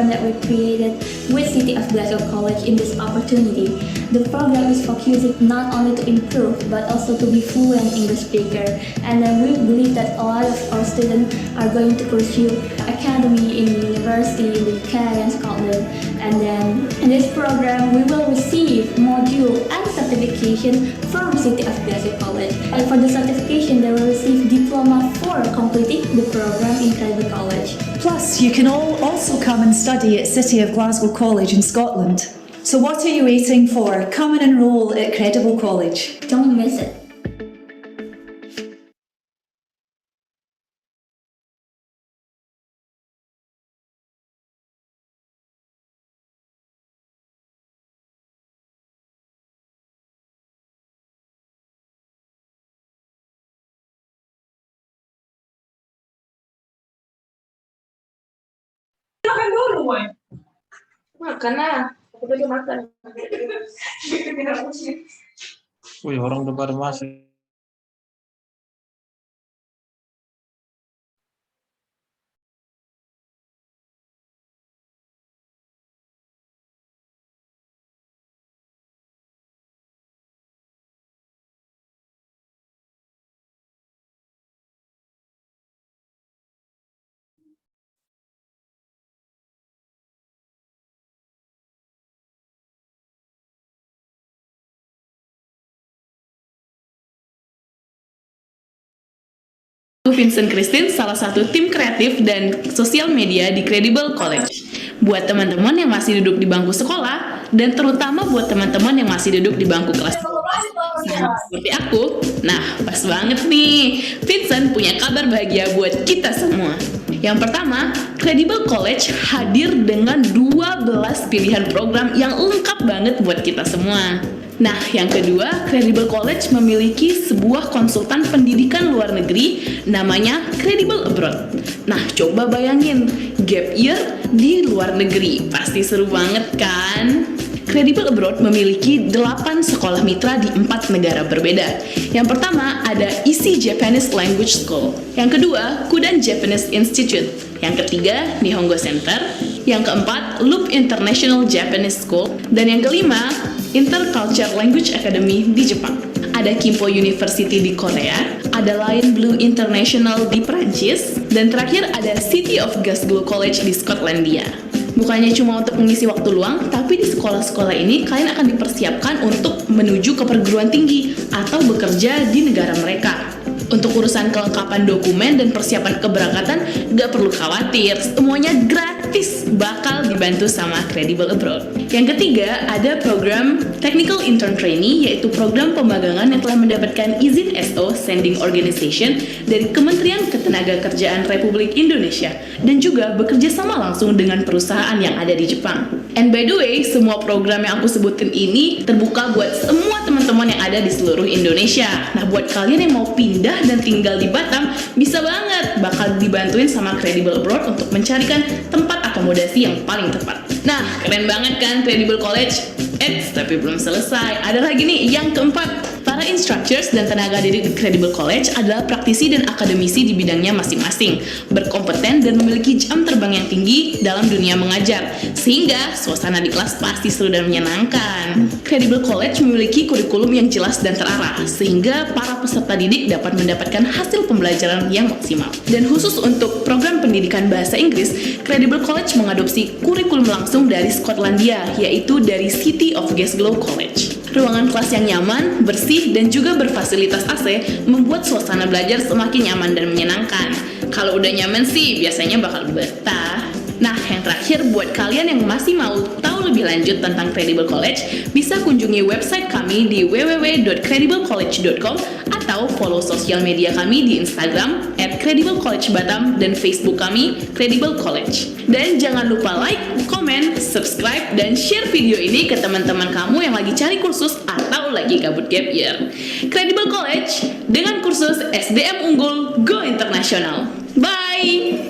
that we created with City of Glasgow College in this opportunity. The program is focusing not only to improve but also to be fluent English speaker, and then we believe that a lot of our students are going to pursue academy in the university in the UK and Scotland. And then in this program we will receive module and certification from City of Glasgow College. And for the certification they will receive diploma for completing the program in Credible College. Plus, you can also come and study at City of Glasgow College in Scotland. So what are you waiting for? Come and enrol at Credible College. Don't miss it. Makan dulu, Wan. Makan lah. Aku tadi makan. Wih, orang udah pada masuk. Vincent Christine, salah satu tim kreatif dan sosial media di Credible College. Buat teman-teman yang masih duduk di bangku sekolah, dan terutama buat teman-teman yang masih duduk di bangku kelas sama seperti aku, nah pas banget nih, Vincent punya kabar bahagia buat kita semua. Yang pertama, Credible College hadir dengan 12 pilihan program yang lengkap banget buat kita semua. Nah, yang kedua, Credible College memiliki sebuah konsultan pendidikan luar negeri namanya Credible Abroad. Nah, coba bayangin, gap year di luar negeri. Pasti seru banget kan? Credible Abroad memiliki 8 sekolah mitra di 4 negara berbeda. Yang pertama ada Easy Japanese Language School. Yang kedua, Kudan Japanese Institute. Yang ketiga, Nihongo Center. Yang keempat, Loop International Japanese School. Dan yang kelima, Interculture Language Academy di Jepang. Ada Kimpo University di Korea, ada Lion Blue International di Prancis, dan terakhir ada City of Glasgow College di Skotlandia. Bukannya cuma untuk mengisi waktu luang, tapi di sekolah-sekolah ini kalian akan dipersiapkan untuk menuju ke perguruan tinggi atau bekerja di negara mereka. Untuk urusan kelengkapan dokumen dan persiapan keberangkatan, gak perlu khawatir, semuanya gratis, bakal dibantu sama Credible Abroad. Yang ketiga, ada program Technical Intern Trainee, yaitu program pemagangan yang telah mendapatkan izin SO Sending Organization dari Kementerian Ketenagakerjaan Republik Indonesia, dan juga bekerja sama langsung dengan perusahaan yang ada di Jepang. And by the way, semua program yang aku sebutin ini terbuka buat semua teman-teman yang ada di seluruh Indonesia. Nah, buat kalian yang mau pindah dan tinggal di Batam, bisa banget, bakal dibantuin sama Credible Abroad untuk mencarikan tempat akomodasi yang paling tepat. Nah, keren banget kan Credible College? Tapi belum selesai. Ada lagi nih, yang keempat. Para instructors dan tenaga didik di Credible College adalah praktisi dan akademisi di bidangnya masing-masing, berkompeten dan memiliki jam terbang yang tinggi dalam dunia mengajar, sehingga suasana di kelas pasti seru dan menyenangkan. Credible College memiliki kurikulum yang jelas dan terarah, sehingga para peserta didik dapat mendapatkan hasil pembelajaran yang maksimal. Dan khusus untuk program pendidikan bahasa Inggris, Credible College mengadopsi kurikulum langsung dari Skotlandia, yaitu dari City of Glasgow College. Ruangan kelas yang nyaman, bersih, dan juga berfasilitas AC membuat suasana belajar semakin nyaman dan menyenangkan. Kalau udah nyaman sih, biasanya bakal betah. Nah, yang terakhir buat kalian yang masih mau tahu lebih lanjut tentang Credible College, bisa kunjungi website kami di www.crediblecollege.com atau follow sosial media kami di Instagram @crediblecollegebatam dan Facebook kami Credible College. Dan jangan lupa like, komen, subscribe, dan share video ini ke teman-teman kamu yang lagi cari kursus atau lagi gabut gap year. Credible College dengan kursus SDM unggul Go International. Bye!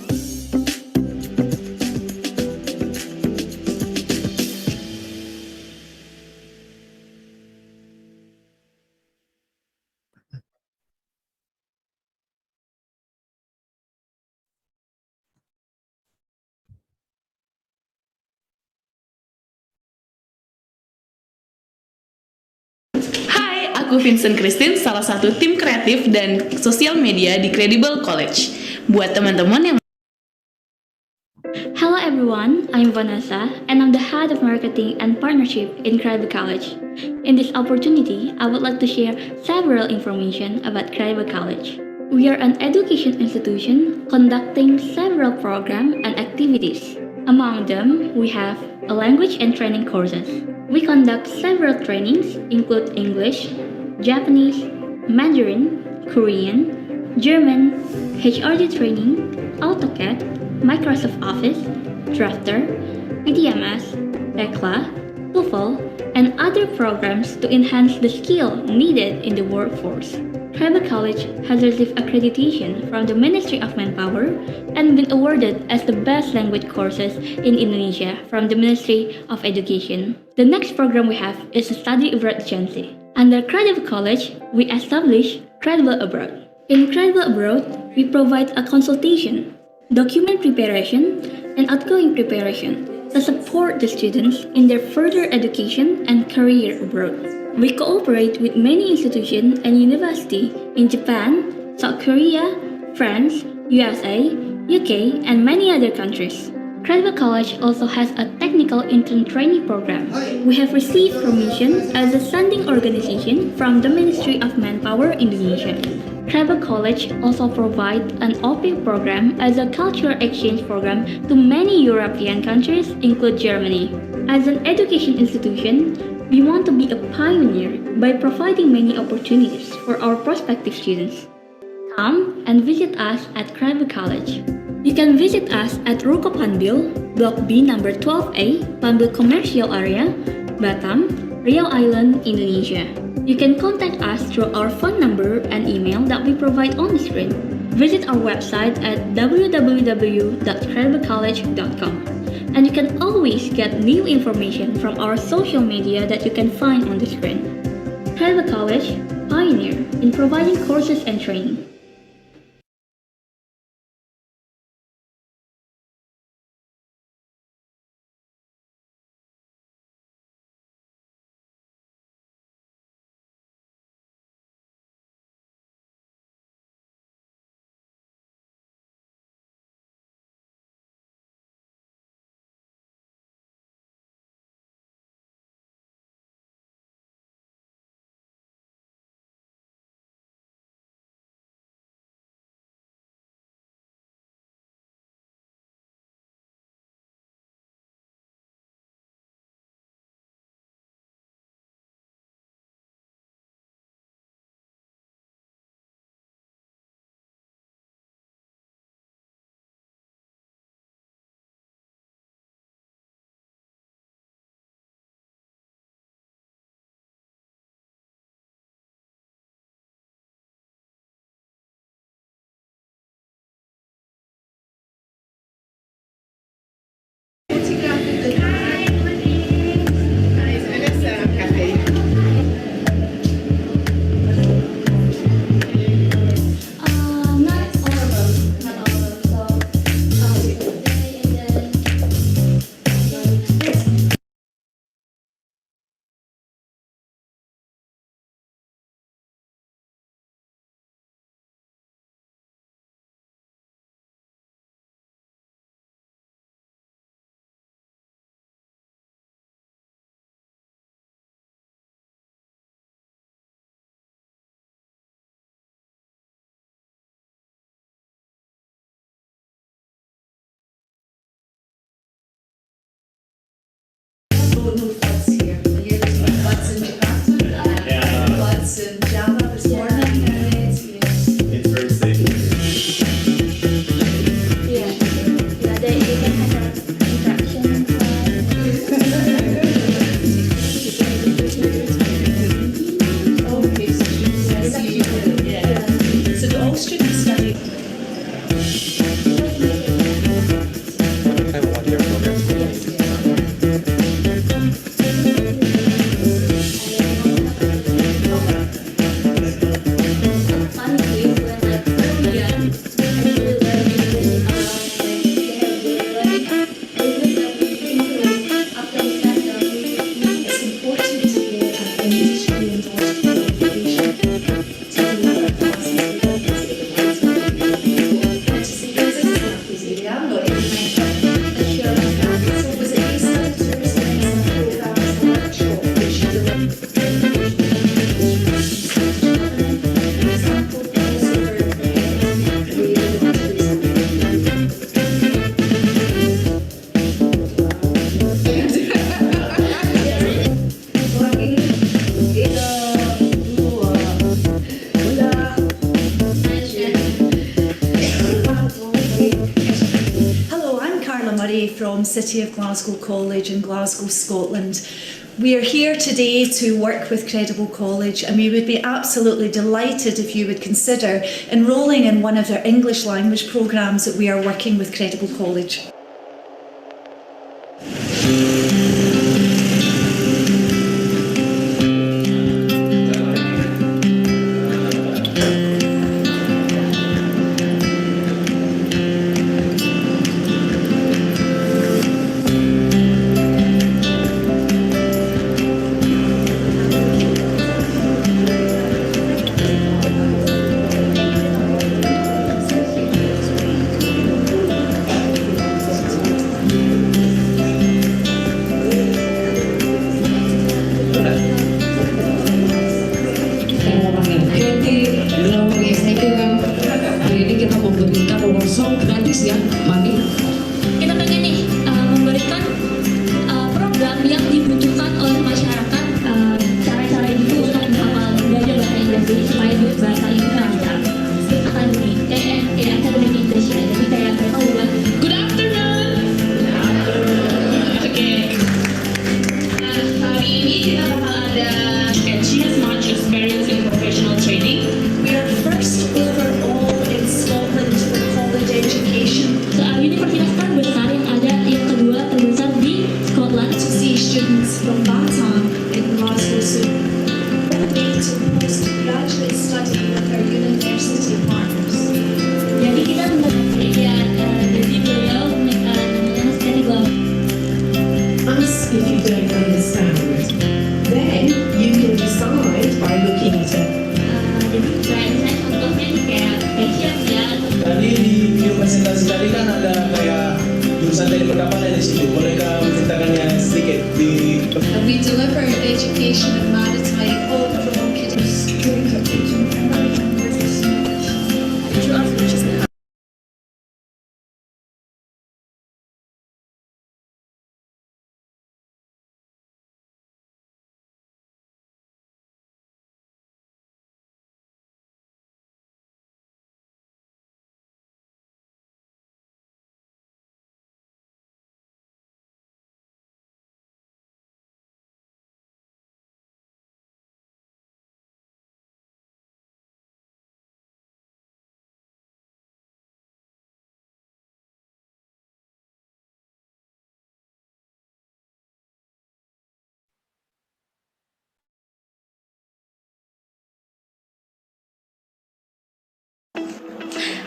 aku Vincent Christine, salah satu tim kreatif dan sosial media di Credible College. Buat teman-teman yang Hello everyone, I'm Vanessa and I'm the head of marketing and partnership in Credible College. In this opportunity, I would like to share several information about Credible College. We are an education institution conducting several programs and activities. Among them, we have a language and training courses. We conduct several trainings include English, Japanese, Mandarin, Korean, German, HRD training, AutoCAD, Microsoft Office, Drafter, PDMS, Tekla, TOEFL, and other programs to enhance the skill needed in the workforce. Credible College has received accreditation from the Ministry of Manpower and been awarded as the best language courses in Indonesia from the Ministry of Education. The next program we have is a study abroad agency. Under Credible College, we establish Credible Abroad. In Credible Abroad, we provide a consultation, document preparation, and outgoing preparation to support the students in their further education and career abroad. We cooperate with many institutions and universities in Japan, South Korea, France, USA, UK, and many other countries. Credible College also has a technical intern training program. We have received permission as a sending organization from the Ministry of Manpower Indonesia. Credible College also provides an OPIC program as a cultural exchange program to many European countries, including Germany. As an education institution, we want to be a pioneer by providing many opportunities for our prospective students. Come and visit us at Credible College. You can visit us at Ruko Panbil, Block B number 12A, Panbil Commercial Area, Batam, Riau Island, Indonesia. You can contact us through our phone number and email that we provide on the screen. Visit our website at www.crediblecollege.com. And you can always get new information from our social media that you can find on the screen. Credible College, pioneer in providing courses and training. Murray from City of Glasgow College in Glasgow, Scotland. We are here today to work with Credible College, and we would be absolutely delighted if you would consider enrolling in one of their English language programmes that we are working with Credible College. Gratis ya, Mami. Kita pengen nih memberikan program yang dibutuhkan oleh masyarakat, cara-cara itu untuk belajar bahasa Inggris supaya bahasa Inggris lancar. Kayak academic English ya, jadi kayak mereka buat Good afternoon. Oke. Hari ini kita bakal ada and she has much experience in professional training. We are first overall in Scotland for college education. Universitas terbesar yang kedua terbesar di Scotland. To see students from Batam in Glasgow soon. To postgraduate study with our university partners. Jadi kita jadi beliau namanya Steady Glow. Ask if you don't understand. Then you can decide by looking at it. Jadi saya contohnya nih kayak fashion ya. Tadi di video presentasi tadi kan ada kayak jurusan teknik perkapalan di situ. Bolehkah menceritakannya sedikit di We deliver education in maritime all from kids.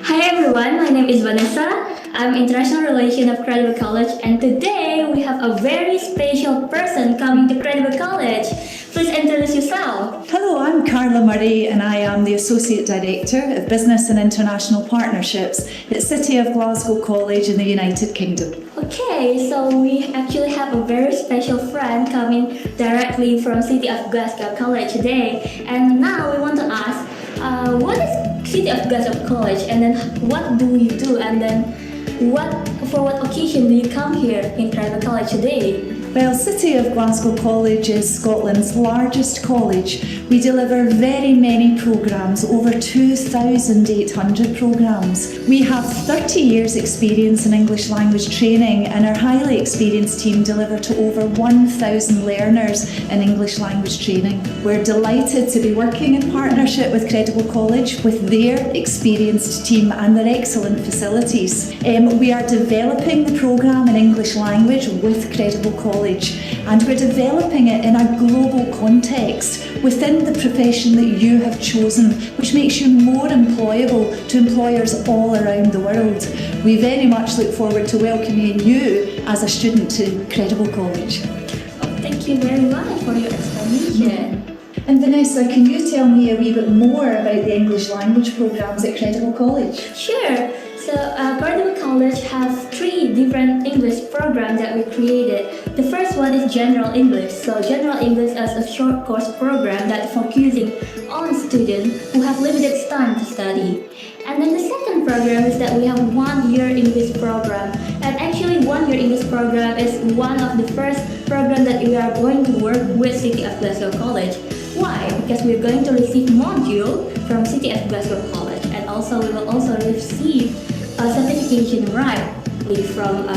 Hi everyone, my name is Vanessa. I'm International Relation of Credible College, and today we have a very special person coming to Credible College. Please introduce yourself. Hello, I'm Carla Murray and I am the Associate Director of Business and International Partnerships at City of Glasgow College in the United Kingdom. Okay, so we actually have a very special friend coming directly from City of Glasgow College today. And now we want to ask, what is City of Glasgow College, and then what do you do, and then for what occasion do you come here in Credible College today? Well, City of Glasgow College is Scotland's largest college. We deliver very many programmes, over 2,800 programmes. We have 30 years experience in English language training, and our highly experienced team deliver to over 1,000 learners in English language training. We're delighted to be working in partnership with Credible College with their experienced team and their excellent facilities. We are developing the programme in English language with Credible College, and we're developing it in a global context within the profession that you have chosen, which makes you more employable to employers all around the world. We very much look forward to welcoming you as a student to Credible College. Thank you very much for your explanation. And Vanessa, can you tell me a wee bit more about the English language programmes at Credible College? Sure. So Credible College has 3 different English programs that we created. The first one is General English. So General English is a short course program that focusing on students who have limited time to study. And then the second program is that we have 1 year English program. And actually 1 year English program is one of the first programs that we are going to work with City of Glasgow College. Why? Because we're going to receive module from City of Glasgow College, and also we will also receive a certification right from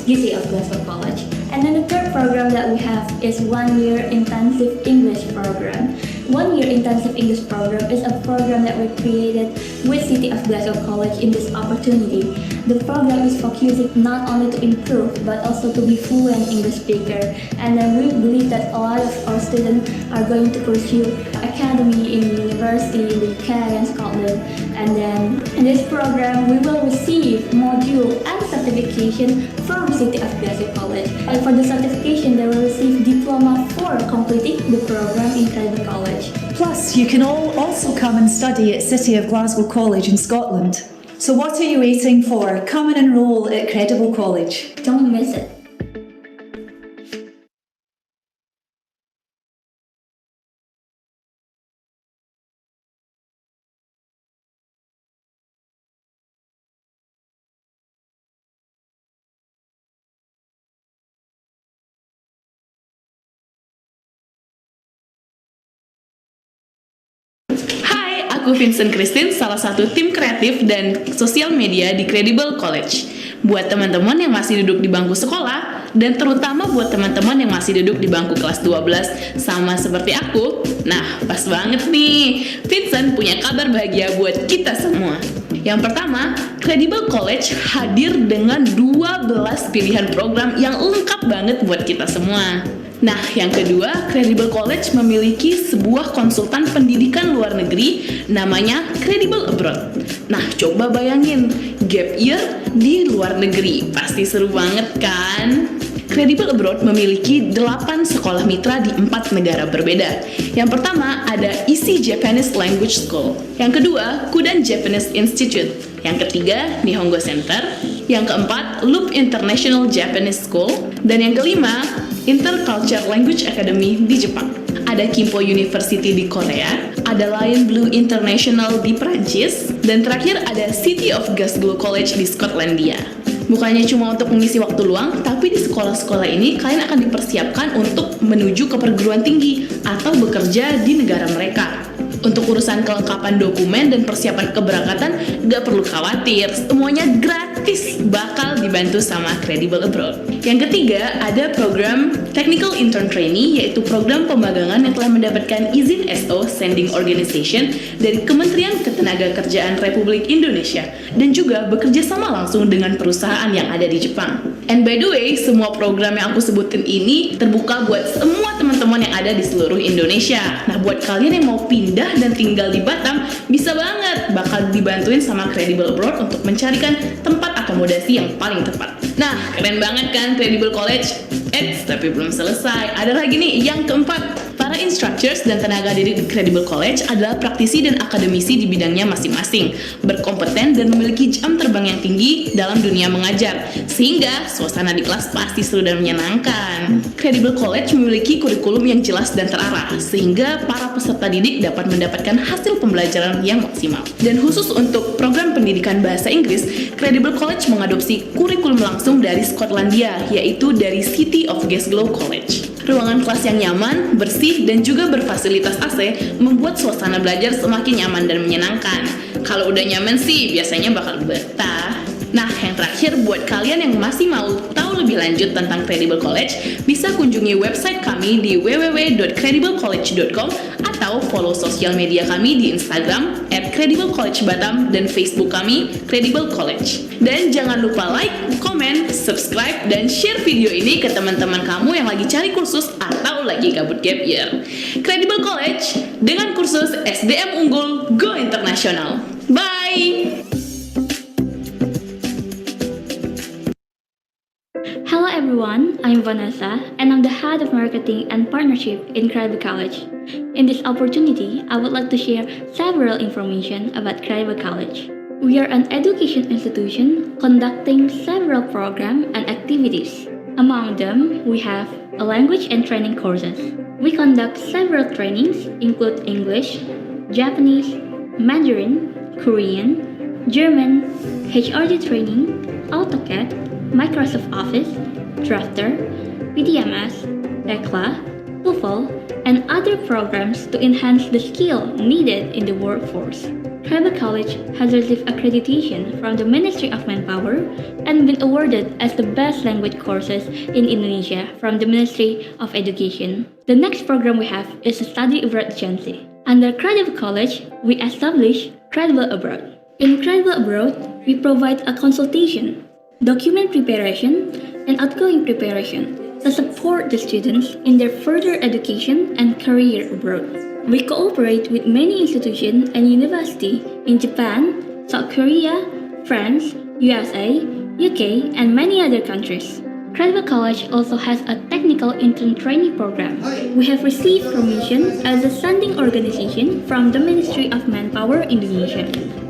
City of Glasgow College. And then the third program that we have is 1 year intensive English program. 1 year intensive English program is a program that we created with City of Glasgow College in this opportunity. The program is focusing not only to improve but also to be fluent English speaker. And then we believe that a lot of our students are going to pursue academy in the university in the UK and Scotland. And then in this program, we will receive module and certification from City of Glasgow College. And for the certification, they will receive diploma for completing the program in Credible College. Plus, you can also come and study at City of Glasgow College in Scotland. So what are you waiting for? Come and enrol at Credible College. Don't miss it. Hai, aku Vincent Christine, salah satu tim kreatif dan sosial media di Credible College. Buat teman-teman yang masih duduk di bangku sekolah, dan terutama buat teman-teman yang masih duduk di bangku kelas 12 sama seperti aku, nah pas banget nih, Vincent punya kabar bahagia buat kita semua. Yang pertama, Credible College hadir dengan 12 pilihan program yang lengkap banget buat kita semua. Nah, yang kedua, Credible College memiliki sebuah konsultan pendidikan luar negeri namanya Credible Abroad. Nah, coba bayangin, gap year di luar negeri. Pasti seru banget kan? Credible Abroad memiliki 8 sekolah mitra di 4 negara berbeda. Yang pertama ada Easy Japanese Language School. Yang kedua, Kudan Japanese Institute. Yang ketiga, Nihongo Center. Yang keempat, Loop International Japanese School. Dan yang kelima, Interculture Language Academy di Jepang. Ada Kimpo University di Korea, ada Lion Blue International di Prancis, dan terakhir ada City of Glasgow College di Skotlandia. Bukannya cuma untuk mengisi waktu luang, tapi di sekolah-sekolah ini kalian akan dipersiapkan untuk menuju ke perguruan tinggi atau bekerja di negara mereka. Untuk urusan kelengkapan dokumen dan persiapan keberangkatan, gak perlu khawatir, semuanya gratis, bakal dibantu sama Credible Abroad. Yang ketiga, ada program Technical Intern Trainee, yaitu program pemagangan yang telah mendapatkan izin SO Sending Organization dari Kementerian Ketenagakerjaan Republik Indonesia, dan juga bekerja sama langsung dengan perusahaan yang ada di Jepang. And by the way, semua program yang aku sebutin ini terbuka buat semua teman-teman yang ada di seluruh Indonesia. Nah, buat kalian yang mau pindah dan tinggal di Batam, bisa banget, bakal dibantuin sama Credible Abroad untuk mencarikan tempat akomodasi yang paling tepat. Nah, keren banget kan Credible College? Tapi belum selesai. Ada lagi nih, yang keempat. Para instructors dan tenaga didik di Credible College adalah praktisi dan akademisi di bidangnya masing-masing, berkompeten dan memiliki jam terbang yang tinggi dalam dunia mengajar, sehingga suasana di kelas pasti seru dan menyenangkan. Credible College memiliki kurikulum yang jelas dan terarah, sehingga para peserta didik dapat mendapatkan hasil pembelajaran yang maksimal. Dan khusus untuk program pendidikan bahasa Inggris, Credible College mengadopsi kurikulum langsung dari Skotlandia, yaitu dari City of Glasgow College. Ruangan kelas yang nyaman, bersih, dan juga berfasilitas AC membuat suasana belajar semakin nyaman dan menyenangkan. Kalau udah nyaman sih, biasanya bakal betah. Nah, yang terakhir buat kalian yang masih mau tahu lebih lanjut tentang Credible College, bisa kunjungi website kami di www.crediblecollege.com atau follow sosial media kami di Instagram @crediblecollegebatam dan Facebook kami Credible College. Dan jangan lupa like, comment, subscribe, dan share video ini ke teman-teman kamu yang lagi cari kursus atau lagi gabut gap year. Credible College dengan kursus SDM unggul Go International. Bye! Hello everyone, I'm Vanessa and I'm the head of marketing and partnership in Credible College. In this opportunity, I would like to share several information about Credible College. We are an education institution conducting several programs and activities. Among them, we have a language and training courses. We conduct several trainings include English, Japanese, Mandarin, Korean, German, HRD training, AutoCAD, Microsoft Office, Drafter, PDMS, Tekla, TOEFL, and other programs to enhance the skill needed in the workforce. Credible College has received accreditation from the Ministry of Manpower, and been awarded as the best language courses in Indonesia from the Ministry of Education. The next program we have is a study abroad agency. Under Credible College, we establish Credible Abroad. In Credible Abroad, we provide a consultation, document preparation, and outgoing preparation to support the students in their further education and career abroad. We cooperate with many institutions and universities in Japan, South Korea, France, USA, UK, and many other countries. Credible College also has a technical intern training program. We have received permission as a sending organization from the Ministry of Manpower Indonesia.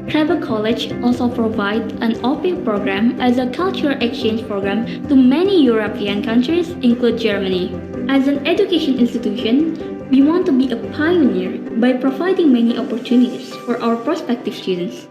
Credible College also provides an au pair program as a cultural exchange program to many European countries, including Germany. As an education institution, we want to be a pioneer by providing many opportunities for our prospective students.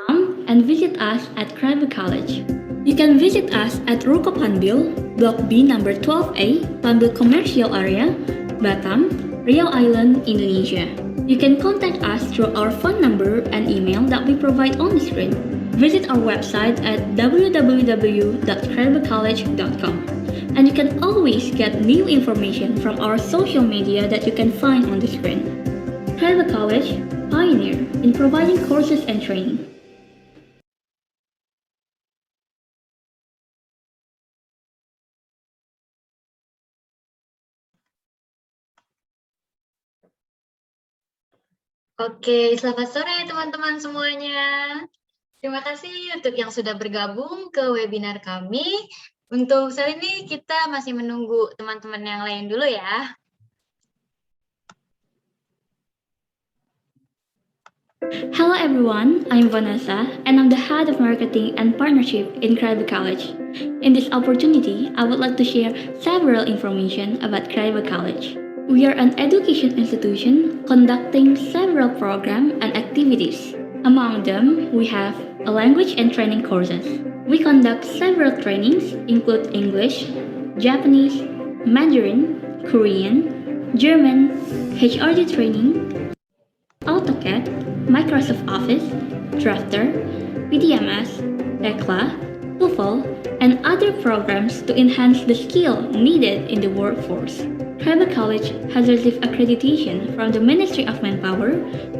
Come and visit us at Credible College. You can visit us at Ruko Panbil, Block B number 12A, Panbil Commercial Area, Batam, Riau Island, Indonesia. You can contact us through our phone number and email that we provide on the screen. Visit our website at www.crediblecollege.com. And you can always get new information from our social media that you can find on the screen. Credible College, pioneer in providing courses and training. Oke, selamat sore teman-teman semuanya. Terima kasih untuk yang sudah bergabung ke webinar kami. Untuk saat ini kita masih menunggu teman-teman yang lain dulu ya. Hello everyone, I'm Vanessa and I'm the head of marketing and partnership in Credible College. In this opportunity, I would like to share several information about Credible College. We are an education institution conducting several programs and activities. Among them, we have a language and training courses. We conduct several trainings include English, Japanese, Mandarin, Korean, German, HRD training, AutoCAD, Microsoft Office, Drafter, PDMS, ECLA, TOEFL, and other programs to enhance the skill needed in the workforce. Credible College has received accreditation from the Ministry of Manpower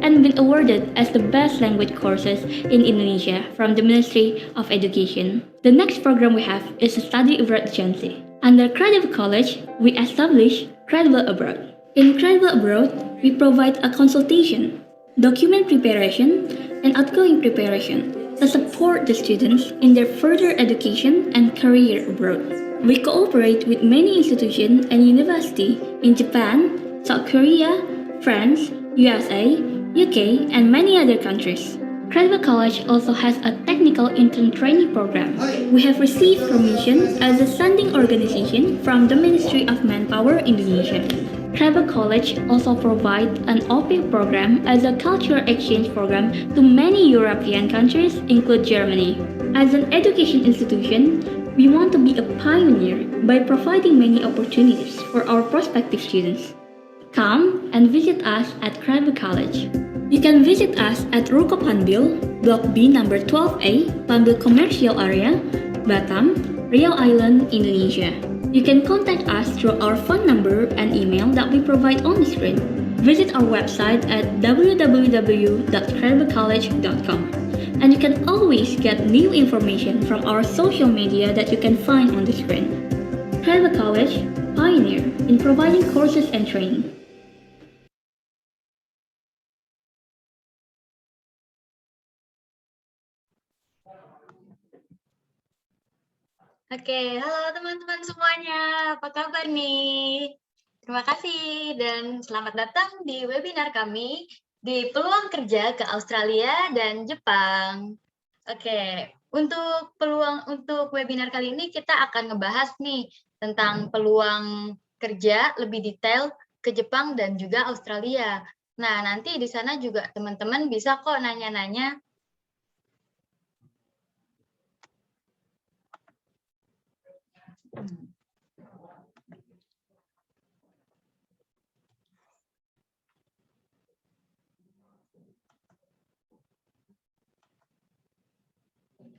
and been awarded as the best language courses in Indonesia from the Ministry of Education. The next program we have is a study abroad agency. Under Credible College, we establish Credible Abroad. In Credible Abroad, we provide a consultation, document preparation, and outgoing preparation to support the students in their further education and career abroad. We cooperate with many institutions and universities in Japan, South Korea, France, USA, UK, and many other countries. Credible College also has a technical intern training program. We have received permission as a sending organization from the Ministry of Manpower Indonesia. Credible College also provides an au pair program as a cultural exchange program to many European countries, including Germany. As an education institution, we want to be a pioneer by providing many opportunities for our prospective students. Come and visit us at Credible College. You can visit us at Ruko Panbil, Block B number 12A, Panbil Commercial Area, Batam, Riau Island, Indonesia. You can contact us through our phone number and email that we provide on the screen. Visit our website at www.crediblecollege.com. And you can always get new information from our social media that you can find on the screen. Credible College, pioneer in providing courses and training. Oke, halo teman-teman semuanya. Apa kabar nih? Terima kasih dan selamat datang di webinar kami di peluang kerja ke Australia dan Jepang. Oke, untuk webinar kali ini kita akan ngebahas nih tentang peluang kerja lebih detail ke Jepang dan juga Australia. Nah, nanti di sana juga teman-teman bisa kok nanya-nanya.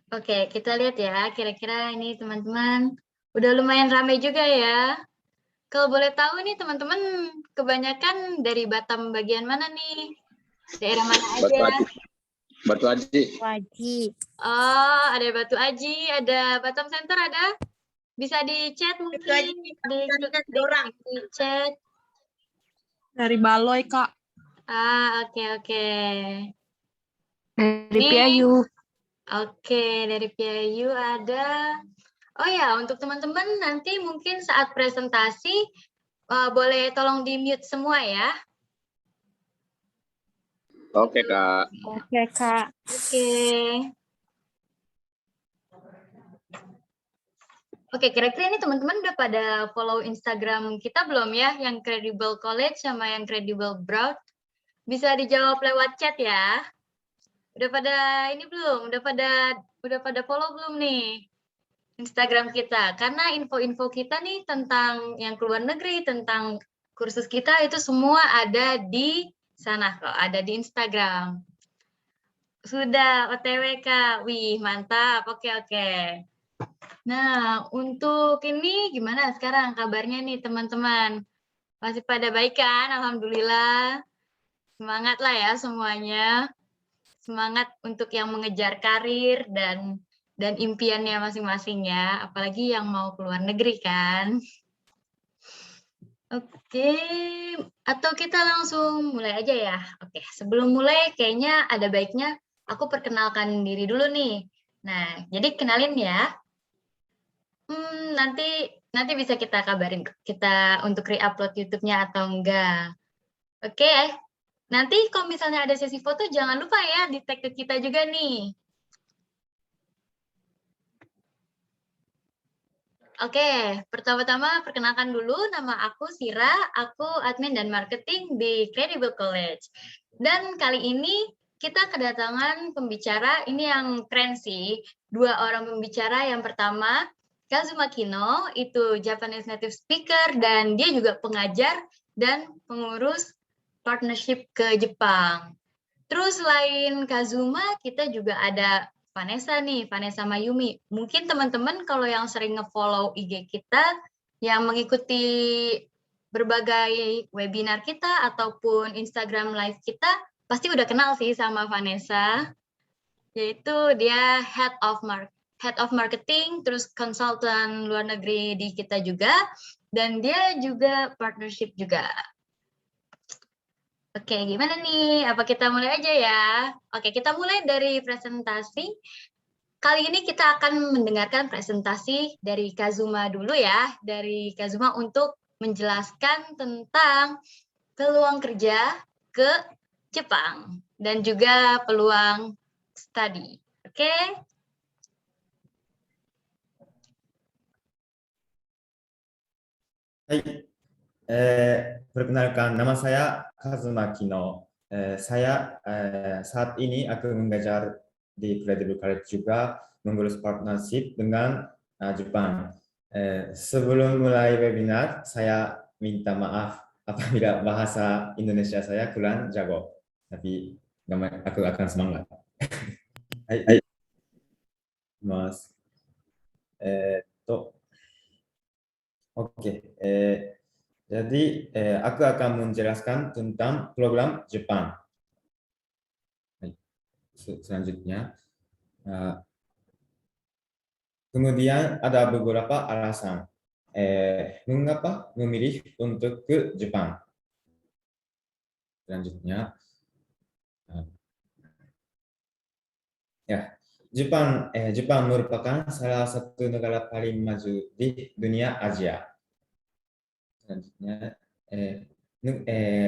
Oke, kita lihat ya, kira-kira ini teman-teman udah lumayan ramai juga ya. Kalau boleh tahu nih teman-teman kebanyakan dari Batam bagian mana nih? Daerah mana aja? Batu Aji. Oh, ada Batu Aji, ada Batam Center ada? Bisa di chat mungkin di chat. Dari Baloi, Kak. Oke. Dari Nih. Piayu. Oke, dari Piayu ada. Oh ya, untuk teman-teman nanti mungkin saat presentasi boleh tolong di-mute semua ya. Oke, Kak. Oke, Kak. Oke, kira-kira ini teman-teman udah pada follow Instagram kita belum ya? Yang Credible College sama yang Credible Broad. Bisa dijawab lewat chat ya. Udah pada ini belum? Udah pada follow belum nih Instagram kita? Karena info-info kita nih tentang yang keluar negeri, tentang kursus kita itu semua ada di sana kok, ada di Instagram. Sudah OTW Kak. Wih, mantap. Oke. Nah, untuk ini gimana sekarang kabarnya nih teman-teman? Masih pada baik kan? Alhamdulillah. Semangat lah ya semuanya. Semangat untuk yang mengejar karir dan impiannya masing-masing ya. Apalagi yang mau keluar negeri kan. Oke, atau kita langsung mulai aja ya. Oke, sebelum mulai kayaknya ada baiknya aku perkenalkan diri dulu nih. Nah, jadi kenalin ya. Nanti bisa kita kabarin kita untuk re-upload YouTube-nya atau enggak. Oke, nanti kalau misalnya ada sesi foto jangan lupa ya di tag ke kita juga nih. Oke, pertama-tama perkenalkan dulu, nama aku Sira, aku admin dan marketing di Credible College. Dan kali ini kita kedatangan pembicara, ini yang keren sih, 2 orang pembicara. Yang pertama, Kazuma Kino, itu Japanese native speaker, dan dia juga pengajar dan pengurus partnership ke Jepang. Terus selain Kazuma, kita juga ada Vanessa nih, Vanessa Mayumi. Mungkin teman-teman kalau yang sering nge-follow IG kita, yang mengikuti berbagai webinar kita ataupun Instagram live kita, pasti udah kenal sih sama Vanessa. Yaitu dia Head of Marketing, terus konsultan luar negeri di kita juga, dan dia juga partnership juga. Oke, gimana nih? Apa kita mulai aja ya? Oke, kita mulai dari presentasi. Kali ini kita akan mendengarkan presentasi dari Kazuma dulu ya. Dari Kazuma untuk menjelaskan tentang peluang kerja ke Jepang dan juga peluang studi. Oke? Perkenalkan, nama saya Kazuma Kino. Saya saat ini aku mengajar di Credible College juga, mengurus partnership dengan Jepang. Sebelum mulai webinar, saya minta maaf apabila bahasa Indonesia saya kurang jago. Tapi aku akan semangat. Hai. Mas. Oke. Jadi, aku akan menjelaskan tentang program Jepang. Selanjutnya, kemudian ada beberapa alasan mengapa memilih untuk ke Jepang. Selanjutnya, Jepang merupakan salah satu negara paling maju di dunia Asia. Selanjutnya,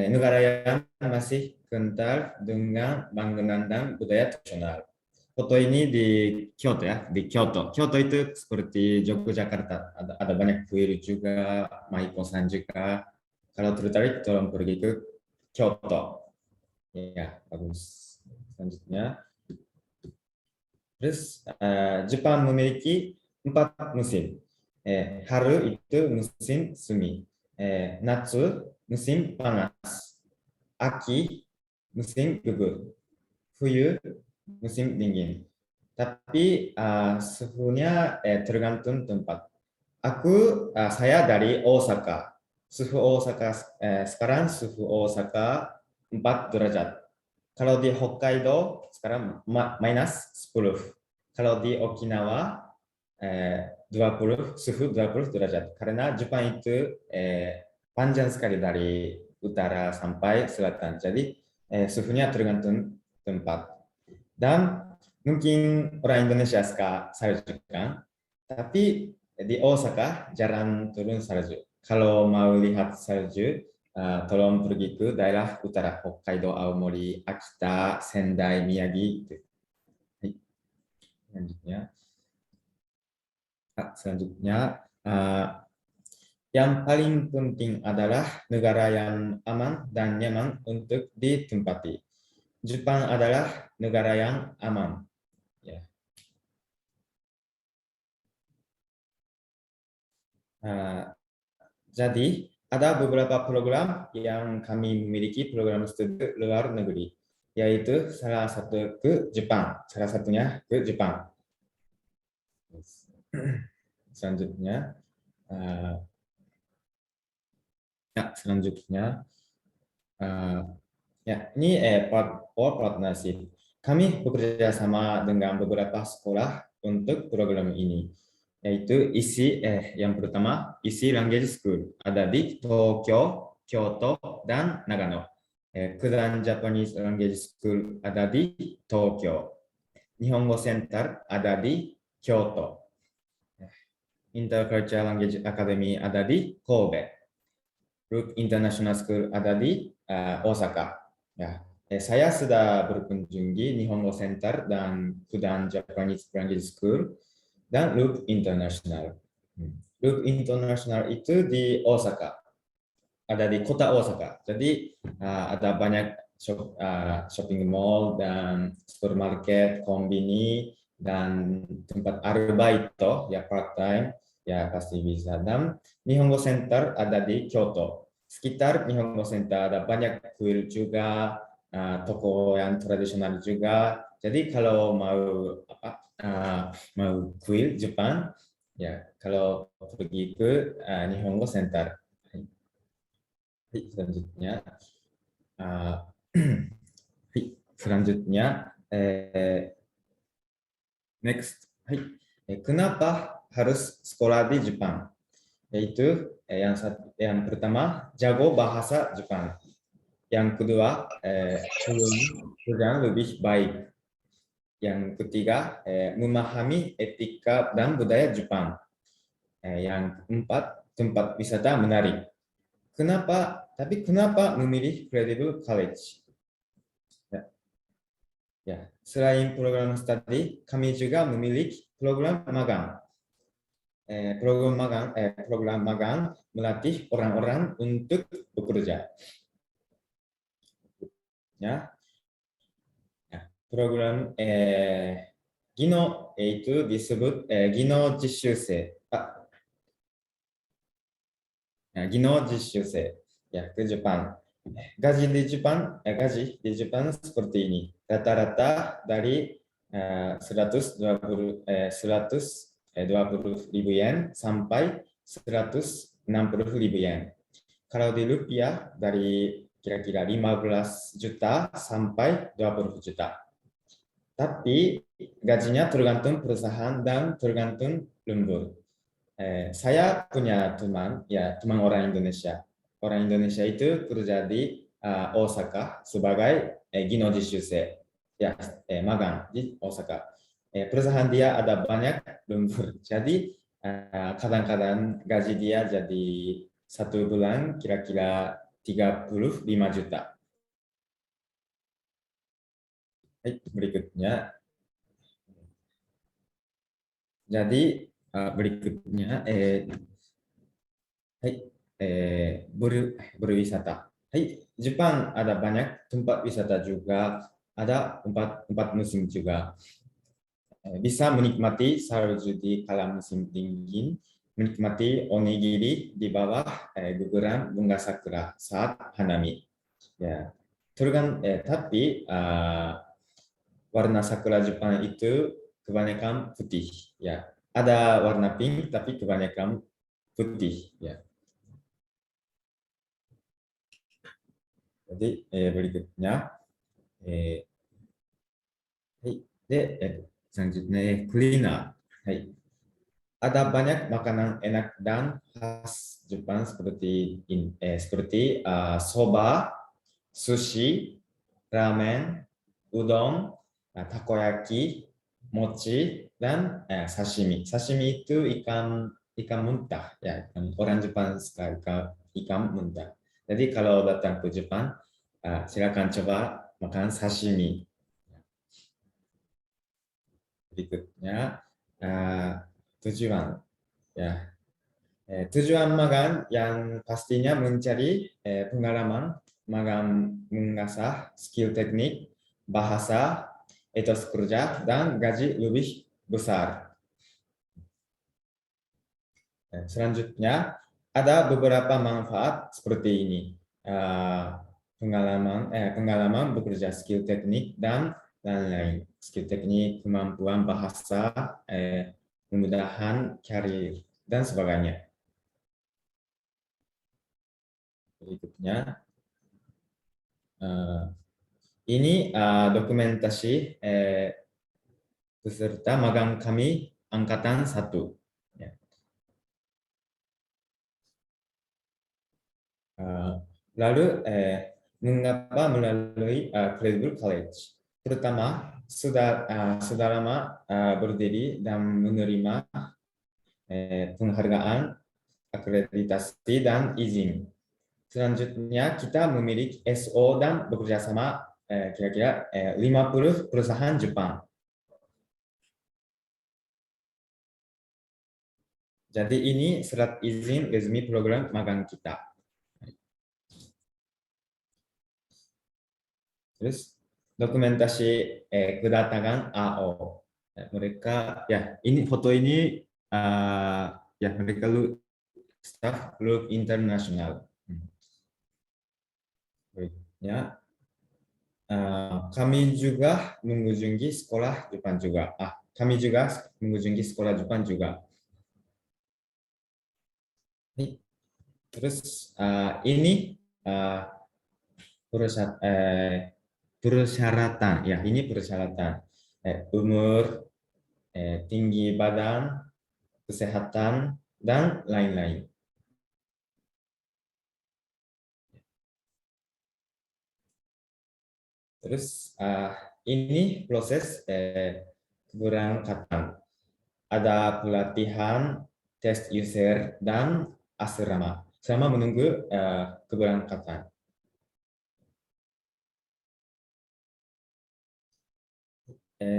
negara yang masih kental dengan bangunan dan budaya tradisional. Foto ini di Kyoto ya, di Kyoto. Kyoto itu seperti Yogyakarta, ada banyak kuil juga, Maiko-san juga. Kalau tertarik, tolong pergi ke Kyoto. Ya, bagus. Selanjutnya, terus Jepang memiliki 4 musim. Haru itu musim semi. Natsu, musim panas. Aki, musim gugur. Fuyu, musim dingin. Tapi suhunya tergantung tempat. Saya dari Osaka. Suhu Osaka sekarang suhu Osaka 4 derajat. Kalau di Hokkaido sekarang minus 10. Kalau di Okinawa 20 suhu 20 derajat. Karena Jepang itu panjang sekali dari utara sampai selatan. Jadi suhunya tergantung tempat. Dan mungkin orang Indonesia suka salju kan? Tapi di Osaka jarang turun salju. Kalau mau lihat salju, tolong pergi ke daerah utara Hokkaido, Aomori, Akita, Sendai, Miyagi. Gitu. Selanjutnya, yang paling penting adalah negara yang aman dan nyaman untuk ditempati. Jepang adalah negara yang aman. Ya. Jadi, ada beberapa program yang kami miliki, program studi luar negeri, yaitu salah satu ke Jepang, salah satunya ke Jepang. Selanjutnya, ini partnership. Kami bekerja sama dengan beberapa sekolah untuk program ini, yaitu yang pertama Isi Language School ada di Tokyo, Kyoto, dan Nagano. Kudan Japanese Language School ada di Tokyo. Nihongo Center ada di Kyoto. Intercultural Language Academy ada di Kobe. Rook International School ada di Osaka. Ya. Saya sudah berkunjung di Nihongo Center dan Kudan Japanese Language School dan Rook International. Rook International itu di Osaka. Ada di kota Osaka. Jadi ada banyak shopping mall dan supermarket, kombini, dan tempat arbaito, ya part time, ya pasti bisa. Dan Nihongo Center ada di Kyoto. Sekitar Nihongo Center ada banyak kuil juga, toko yang tradisional juga. Jadi kalau mau kuil Jepang, ya kalau pergi ke Nihongo Center. Selanjutnya, next. Kenapa harus sekolah di Jepang? Yaitu yang pertama, jago bahasa Jepang. Yang kedua, lebih baik. Yang ketiga, memahami etika dan budaya Jepang. Yang keempat, tempat wisata menarik. Kenapa memilih Credible College? Ya, selain program studi, kami juga memiliki program magang. Program magang melatih orang-orang untuk bekerja. Ya. Program Gino itu disebut Gino Jishusei. Gino Jishusei, ya, ke Jepang. Gaji di Jepang seperti ini. Rata-rata dari 120 ribu yen sampai 160 ribu yen. Kalau di rupiah dari kira-kira 15 juta sampai 20 juta. Tapi gajinya tergantung perusahaan dan tergantung lembur. Saya punya teman orang Indonesia. Orang Indonesia itu kerja di Osaka sebagai Gino Jishusei, ya, magang di Osaka. Perusahaan dia ada banyak lembur, jadi kadang-kadang gaji dia jadi 1 bulan kira-kira 35 juta. Berikutnya. Jadi berikutnya berwisata. Jepang ada banyak tempat wisata juga, ada empat musim juga. Bisa menikmati salju di kala musim dingin, menikmati onigiri di bawah guguran bunga sakura saat hanami. Ya, tapi warna sakura Jepang itu kebanyakan putih. Ya, ada warna pink tapi kebanyakan putih. Ya. Jadi berikutnya, selanjutnya kuliner. Hai. Ada banyak makanan enak dan khas Jepang seperti soba, sushi, ramen, udon, takoyaki, mochi, dan sashimi. Sashimi itu ikan mentah, ya. Orang Jepang suka ikan mentah. Jadi kalau datang ke Jepang, silakan coba makan sashimi. Berikutnya tujuan, ya. Tujuan magang yang pastinya mencari pengalaman, magang mengasah skill teknik, bahasa, etos kerja, dan gaji lebih besar. Selanjutnya, ada beberapa manfaat seperti ini. Pengalaman bekerja skill teknik dan lain-lain. Skill teknik, kemampuan bahasa, kemudahan karir, dan sebagainya. Berikutnya, ini dokumentasi peserta magang kami angkatan 1. Ya. Lalu, mengapa melalui Credible College? Pertama, sudah lama berdiri dan menerima penghargaan, akreditasi, dan izin. Selanjutnya, kita memiliki SO dan bekerja sama kira-kira 50 perusahaan Jepang. Jadi ini surat izin resmi program magang kita. Terus dokumentasi kedatangan AO. Mereka, ya ini foto ini ya mereka staff look internasional. Ya, kami juga mengunjungi sekolah Jepang juga. Kami juga mengunjungi sekolah Jepang juga. Terus ini persyaratan. Ya, ini persyaratan. Umur, tinggi badan, kesehatan, dan lain-lain. Terus ini proses keberangkatan. Ada pelatihan, tes user, dan asrama. Selama menunggu keberangkatan.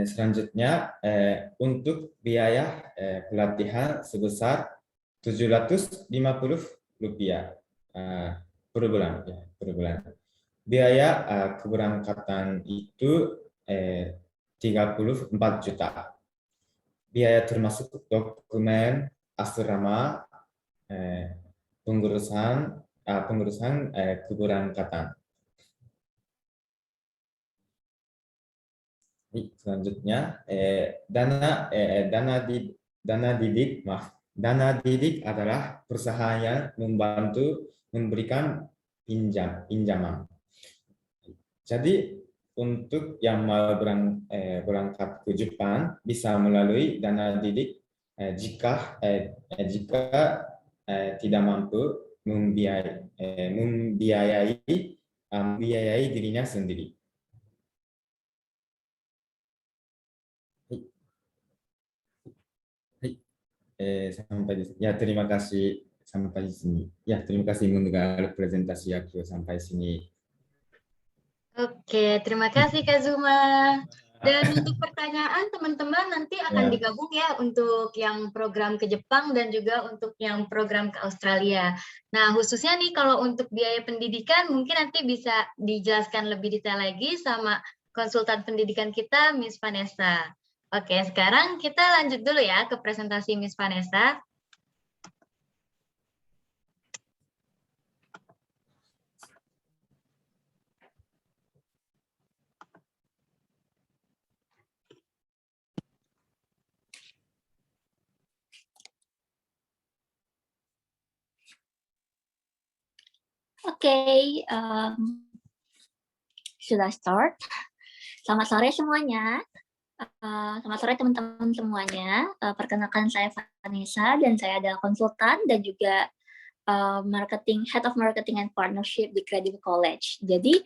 Selanjutnya, untuk biaya pelatihan sebesar Rp750 per bulan. Ya, per bulan. Biaya keberangkatan itu 34 juta. Biaya termasuk dokumen, asrama, pengurusan keberangkatan. Selanjutnya, dana didik adalah perusahaan yang membantu memberikan pinjaman. Jadi untuk yang mau berangkat ke Jepang bisa melalui dana didik jika tidak mampu membiayai dirinya sendiri. Terima kasih sampai sini. Terima kasih mendengar presentasi aku sampai sini. Oke, terima kasih Kak Zuma. Dan untuk pertanyaan teman-teman nanti akan digabung ya untuk yang program ke Jepang dan juga untuk yang program ke Australia. Nah, khususnya nih kalau untuk biaya pendidikan mungkin nanti bisa dijelaskan lebih detail lagi sama konsultan pendidikan kita, Miss Vanessa. Oke, sekarang kita lanjut dulu ya ke presentasi Miss Vanessa. Oke, should I start? Selamat sore semuanya. Selamat sore teman-teman semuanya. Perkenalkan saya Vanessa dan saya adalah konsultan dan juga Head of Marketing and Partnership di Credible College. Jadi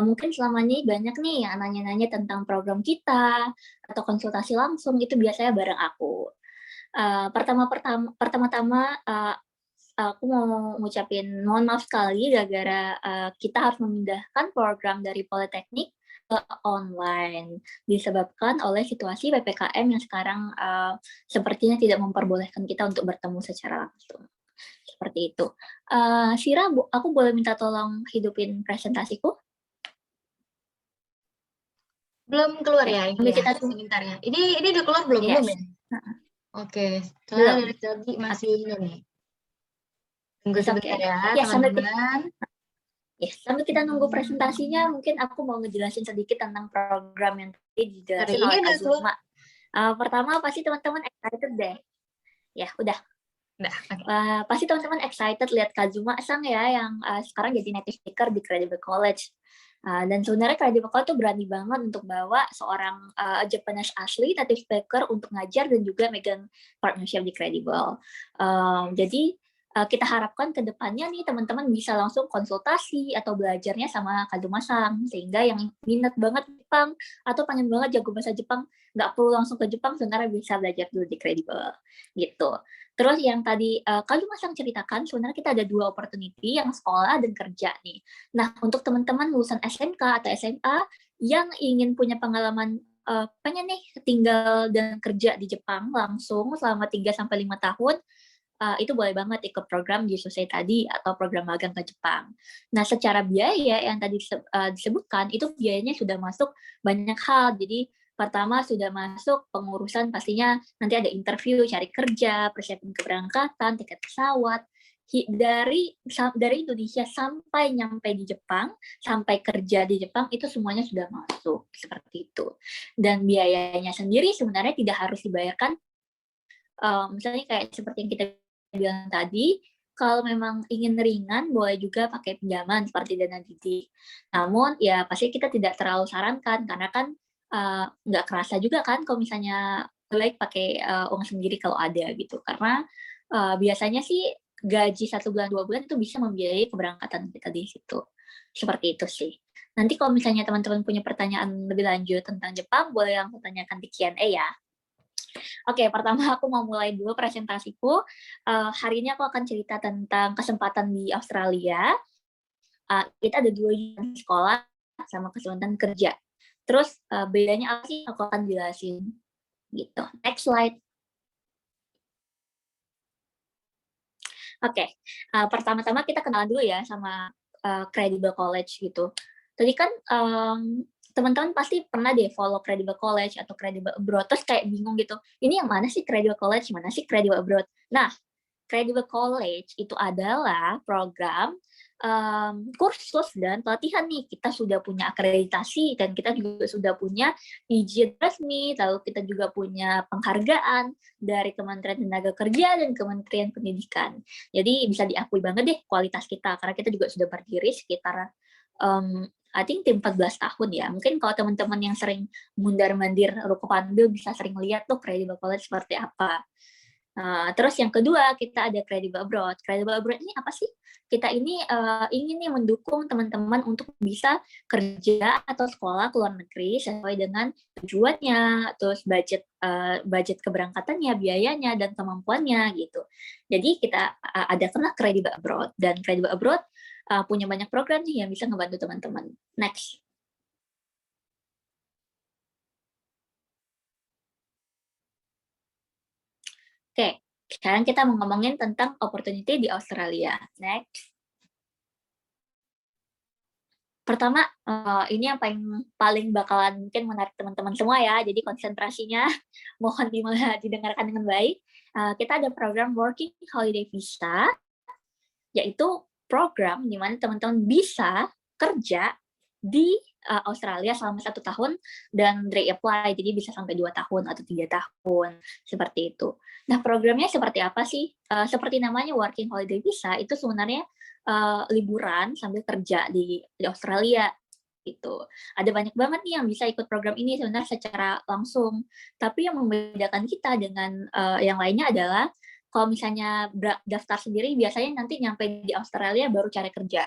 mungkin selama ini banyak nih yang nanya-nanya tentang program kita atau konsultasi langsung, itu biasanya bareng aku. Pertama-tama aku mau ngucapin mohon maaf sekali gara-gara kita harus memindahkan program dari Politeknik ke online disebabkan oleh situasi PPKM yang sekarang sepertinya tidak memperbolehkan kita untuk bertemu secara langsung. Seperti itu. Sira, aku boleh minta tolong hidupin presentasiku? Belum keluar ya ini Kita sebentar ya. Ini udah keluar belum? Yes. Belum ya? Oke, soalnya dari tadi masih ini. Tunggu sebentar ya, teman-teman. Sambil kita nunggu presentasinya, mungkin aku mau ngejelasin sedikit tentang program yang tadi dijelasin oleh Kak Zuma. Pertama, pasti teman-teman excited deh. Ya, udah. Pasti teman-teman excited lihat Kak Zuma Sang ya, yang sekarang jadi native speaker di Credible College. Dan sebenarnya Credible College tuh berani banget untuk bawa seorang Japanese asli native speaker untuk ngajar dan juga megang partnership di Credible. Jadi kita harapkan ke depannya nih teman-teman bisa langsung konsultasi atau belajarnya sama Kak Zuma Sang, sehingga yang minat banget Jepang atau pengen banget jago bahasa Jepang nggak perlu langsung ke Jepang, sebenarnya bisa belajar dulu di Credible gitu. Terus yang tadi Kak Zuma Sang ceritakan, sebenarnya kita ada 2 opportunity, yang sekolah dan kerja nih. Nah, untuk teman-teman lulusan SMK atau SMA yang ingin punya pengalaman pengen nih tinggal dan kerja di Jepang langsung selama 3-5 tahun, itu boleh banget ikut program Jisusei tadi atau program magang ke Jepang. Nah, secara biaya yang tadi disebutkan, itu biayanya sudah masuk banyak hal. Jadi, pertama sudah masuk pengurusan pastinya nanti ada interview, cari kerja, persiapan keberangkatan, tiket pesawat, dari Indonesia sampai nyampe di Jepang, sampai kerja di Jepang, itu semuanya sudah masuk, seperti itu. Dan biayanya sendiri sebenarnya tidak harus dibayarkan, misalnya kayak seperti yang kita bilang tadi, kalau memang ingin ringan, boleh juga pakai pinjaman seperti dana didik. Namun, ya pasti kita tidak terlalu sarankan, karena kan nggak kerasa juga kan kalau misalnya baik pakai uang sendiri kalau ada gitu. Karena biasanya sih gaji 1 bulan 2 bulan itu bisa membiayai keberangkatan kita di situ. Seperti itu sih. Nanti kalau misalnya teman-teman punya pertanyaan lebih lanjut tentang Jepang, boleh langsung tanyakan di Q&A ya. Oke, pertama aku mau mulai dulu presentasiku. Hari ini aku akan cerita tentang kesempatan di Australia. Kita ada 2 unit sekolah sama kesempatan kerja. Terus bedanya apa sih? Aku akan jelasin. Gitu. Next slide. Oke, pertama-tama kita kenalan dulu ya sama Credible College gitu. Tadi kan teman-teman pasti pernah deh follow Credible College atau Credible Abroad, terus kayak bingung gitu, ini yang mana sih Credible College, mana sih Credible Abroad? Nah, Credible College itu adalah program kursus dan pelatihan nih. Kita sudah punya akreditasi dan kita juga sudah punya izin resmi, lalu kita juga punya penghargaan dari Kementerian Tenaga Kerja dan Kementerian Pendidikan. Jadi bisa diakui banget deh kualitas kita, karena kita juga sudah berdiri sekitar I think 14 tahun ya. Mungkin kalau teman-teman yang sering mundar-mandir Ruko Pandu bisa sering lihat tuh Credible College seperti apa. Terus yang kedua, kita ada Credible Abroad. Credible Abroad ini apa sih? Kita ini ingin nih mendukung teman-teman untuk bisa kerja atau sekolah ke luar negeri sesuai dengan tujuannya, terus budget keberangkatannya, biayanya, dan kemampuannya gitu. Jadi kita ada kena Credible Abroad, dan Credible Abroad punya banyak program nih yang bisa ngebantu teman-teman. Next. Oke, sekarang kita mau ngomongin tentang opportunity di Australia. Next. Pertama, ini yang paling bakalan mungkin menarik teman-teman semua ya, jadi konsentrasinya mohon didengarkan dengan baik. Kita ada program Working Holiday Visa, yaitu program di mana teman-teman bisa kerja di Australia selama 1 tahun dan reapply, jadi bisa sampai 2 tahun atau 3 tahun, seperti itu. Nah, programnya seperti apa sih? Seperti namanya Working Holiday Visa, itu sebenarnya liburan sambil kerja di Australia, gitu. Ada banyak banget nih yang bisa ikut program ini sebenarnya secara langsung, tapi yang membedakan kita dengan yang lainnya adalah kalau misalnya daftar sendiri biasanya nanti nyampe di Australia baru cari kerja.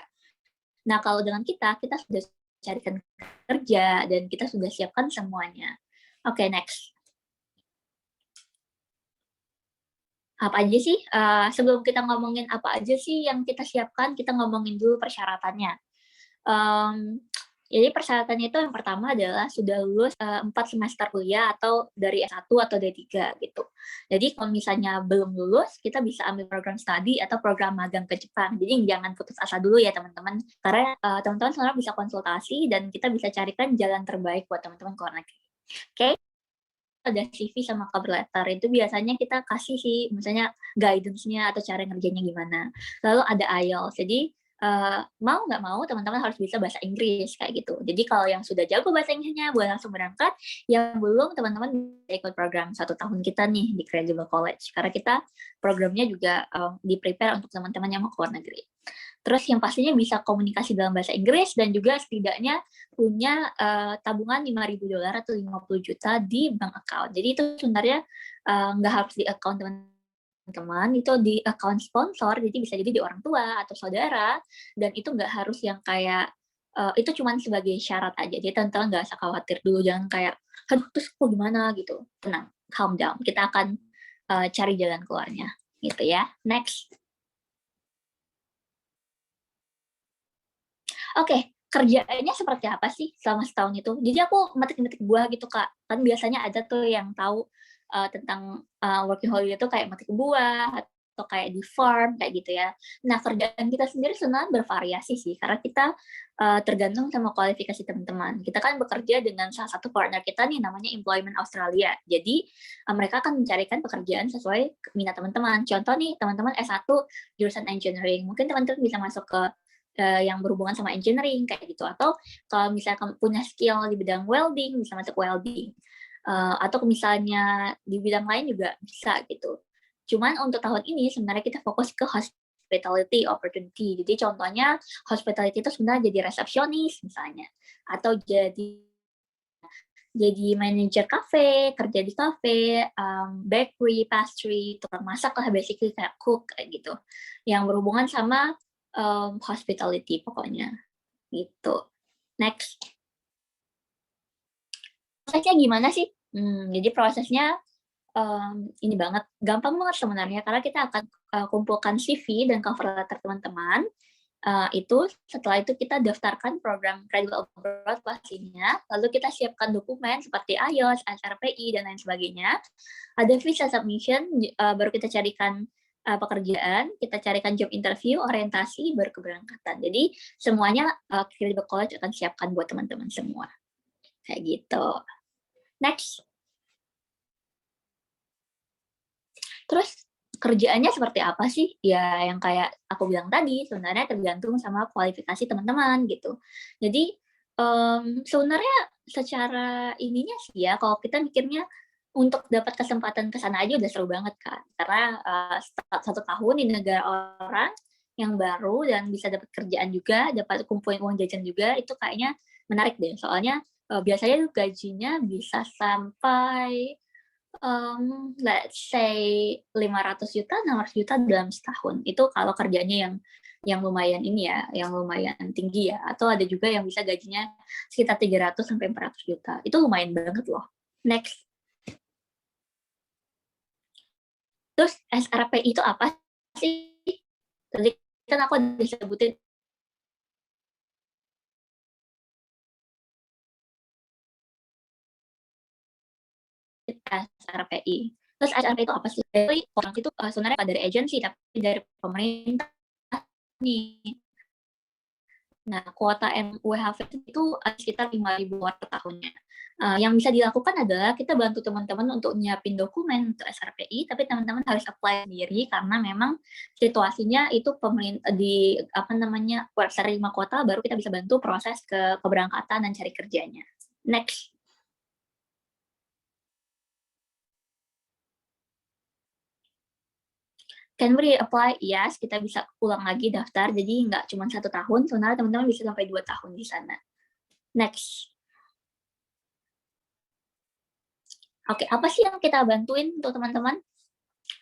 Nah, kalau dengan kita sudah carikan kerja dan kita sudah siapkan semuanya. Oke, next. Apa aja sih? Sebelum kita ngomongin apa aja sih yang kita siapkan, kita ngomongin dulu persyaratannya. Jadi persyaratannya itu yang pertama adalah sudah lulus 4 semester kuliah atau dari S1 atau D3 gitu. Jadi kalau misalnya belum lulus, kita bisa ambil program studi atau program magang ke Jepang. Jadi jangan putus asa dulu ya teman-teman, karena teman-teman sebenarnya bisa konsultasi dan kita bisa carikan jalan terbaik buat teman-teman ke luar negeri. Oke? Ada CV sama cover letter, itu biasanya kita kasih sih, misalnya guidance-nya atau cara ngerjainnya gimana. Lalu ada IELTS, jadi mau nggak mau teman-teman harus bisa bahasa Inggris kayak gitu. Jadi kalau yang sudah jago bahasa Inggrisnya boleh langsung berangkat, yang belum teman-teman bisa ikut program 1 tahun kita nih di Credible College, karena kita programnya juga di-prepare untuk teman-teman yang mau ke luar negeri. Terus yang pastinya bisa komunikasi dalam bahasa Inggris dan juga setidaknya punya tabungan $5.000 atau 50 juta di bank account. Jadi itu sebenarnya nggak harus di account teman-teman, itu di account sponsor, jadi bisa jadi di orang tua atau saudara, dan itu nggak harus yang kayak itu cuman sebagai syarat aja. Jadi teman-teman nggak usah khawatir dulu, jangan kayak aduh terus kok gimana gitu. Tenang, calm down, kita akan cari jalan keluarnya gitu ya. Next. Oke, kerjaannya seperti apa sih selama setahun itu? Jadi aku metik-metik buah gitu, Kak. Kan biasanya ada tuh yang tahu tentang working holiday itu kayak metik buah atau kayak di farm kayak gitu ya. Nah, kerjaan kita sendiri sebenarnya bervariasi sih, karena kita tergantung sama kualifikasi teman-teman. Kita kan bekerja dengan salah satu partner kita nih namanya Employment Australia. Jadi mereka akan mencarikan pekerjaan sesuai minat teman-teman. Contoh nih, teman-teman S1 jurusan engineering, mungkin teman-teman bisa masuk ke yang berhubungan sama engineering kayak gitu, atau kalau misalnya kamu punya skill di bidang welding bisa masuk welding, atau misalnya di bidang lain juga bisa gitu. Cuman untuk tahun ini sebenarnya kita fokus ke hospitality opportunity. Jadi contohnya hospitality itu sebenarnya jadi resepsionis misalnya, atau jadi manajer kafe, kerja di kafe, bakery, pastry, tukang masak lah, basically kayak cook kayak gitu, yang berhubungan sama hospitality pokoknya gitu. Next. Prosesnya gimana sih? Jadi prosesnya ini banget, gampang banget sebenarnya, karena kita akan kumpulkan CV dan cover letter teman-teman. Itu setelah itu kita daftarkan program Credible Abroad pastinya, lalu kita siapkan dokumen seperti IELTS, SRPI dan lain sebagainya. Ada visa submission, baru kita carikan pekerjaan, kita carikan job interview, orientasi, baru keberangkatan. Jadi semuanya Credible College akan siapkan buat teman-teman semua. Kayak gitu. Next. Terus kerjaannya seperti apa sih? Ya yang kayak aku bilang tadi, sebenarnya tergantung sama kualifikasi teman-teman gitu. Jadi sebenarnya secara ininya sih ya, kalau kita mikirnya untuk dapat kesempatan ke sana aja udah seru banget kan, karena 1 tahun di negara orang yang baru dan bisa dapat kerjaan juga, dapat kumpulin uang jajan juga, itu kayaknya menarik deh. Soalnya biasanya gajinya bisa sampai let's say 500 juta, 600 juta dalam setahun. Itu kalau kerjanya yang lumayan ini ya, yang lumayan tinggi ya. Atau ada juga yang bisa gajinya sekitar 300 sampai 400 juta. Itu lumayan banget loh. Next. Terus SRPI itu apa sih? Tadi kan aku disebutin SRPI. Terus SRPI itu apa sih? Jadi orang itu sebenarnya dari agensi tapi dari pemerintah nih. Nah, kuota MWHV itu sekitar 5.000 per tahunnya. Yang bisa dilakukan adalah kita bantu teman-teman untuk nyiapin dokumen untuk SRPI, tapi teman-teman harus apply sendiri karena memang situasinya itu pemerintah di penerima kuota baru kita bisa bantu proses keberangkatan dan cari kerjanya. Next. Can we apply? Yes, kita bisa ulang lagi daftar, jadi nggak cuma 1 tahun, sebenarnya teman-teman bisa sampai 2 tahun di sana. Next. Oke, apa sih yang kita bantuin untuk teman-teman?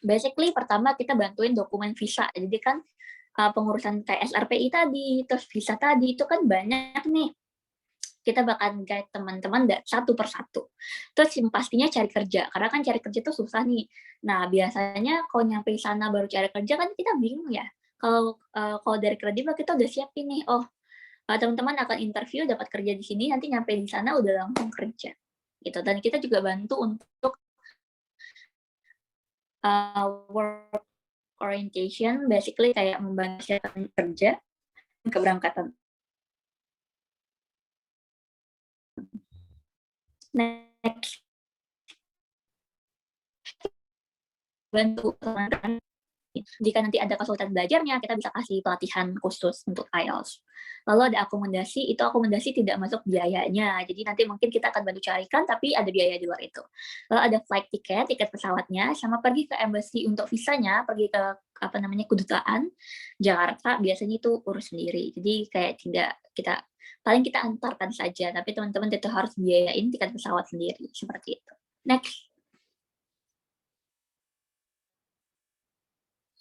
Basically, pertama kita bantuin dokumen visa. Jadi kan pengurusan kayak SRPI tadi, terus visa tadi, itu kan banyak nih. Kita bakal guide teman-teman satu persatu. Terus yang pastinya cari kerja, karena kan cari kerja itu susah nih. Nah, biasanya kalau nyampe di sana baru cari kerja kan kita bingung ya. Kalau dari kredibel kita udah siapin nih, teman-teman akan interview, dapat kerja di sini, nanti nyampe di sana udah langsung kerja. Gitu. Dan kita juga bantu untuk work orientation, basically kayak membantu siapkan kerja, keberangkatan. Next. Bantu teman-teman. Jika nanti ada kesulitan belajarnya, kita bisa kasih pelatihan khusus untuk IELTS. Lalu ada akomodasi, itu akomodasi tidak masuk biayanya. Jadi nanti mungkin kita akan bantu carikan, tapi ada biaya di luar itu. Lalu ada flight tiket pesawatnya, sama pergi ke embassy untuk visanya, pergi ke kedutaan Jakarta, biasanya itu urus sendiri. Jadi kayak paling kita antarkan saja, tapi teman-teman tetap harus biayain tiket pesawat sendiri, seperti itu. Next.